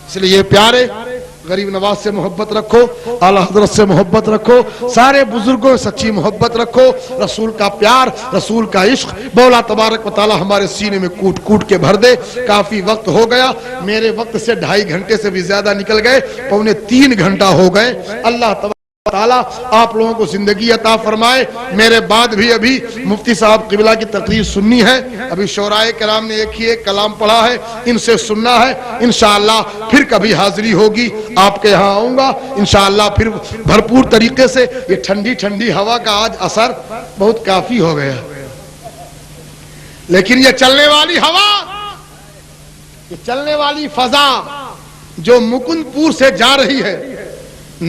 اس لیے پیارے غریب نواز سے محبت رکھو, اعلیٰ حضرت سے محبت رکھو, سارے بزرگوں سے سچی محبت رکھو. رسول کا پیار, رسول کا عشق مولا تبارک و تعالی ہمارے سینے میں کوٹ کوٹ کے بھر دے. کافی وقت ہو گیا, میرے وقت سے 2.5 گھنٹے سے بھی زیادہ نکل گئے, 2.75 گھنٹہ ہو گئے. اللہ تبارک تعالیٰ آپ لوگوں کو زندگی عطا فرمائے. میرے بعد بھی ابھی مفتی صاحب قبلہ کی تقریر سننی ہے, ابھی شورائے کرام نے ایک کلام پڑھا ہے, ان سے سننا ہے. انشاءاللہ پھر کبھی حاضری ہوگی, آپ کے یہاں آؤں گا انشاءاللہ پھر بھرپور طریقے سے. یہ ٹھنڈی ٹھنڈی ہوا کا آج اثر بہت کافی ہو گیا, لیکن یہ چلنے والی ہوا کہ چلنے والی فضا جو مکند پور سے جا رہی ہے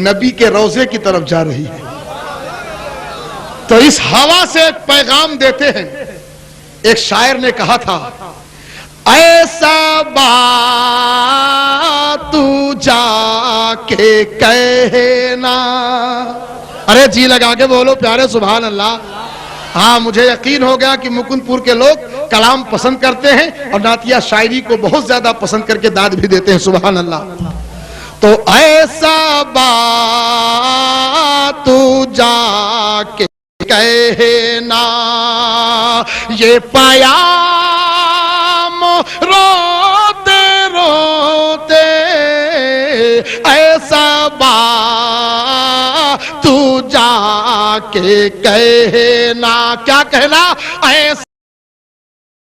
نبی کے روضے کی طرف جا رہی ہے. تو اس ہوا سے ایک پیغام دیتے ہیں. ایک شاعر نے کہا تھا ایسا بات تو جا کے کہنا. ارے جی لگا کے بولو پیارے سبحان اللہ. ہاں مجھے یقین ہو گیا کہ مکند پور کے لوگ کلام پسند کرتے ہیں اور نعتیہ شاعری کو بہت زیادہ پسند کر کے داد بھی دیتے ہیں. سبحان اللہ. تو ایسا بات تو جا کے کہنا یہ پیام روتے روتے ایسا بات تو جا کے کہنا. کیا کہنا؟ ایسا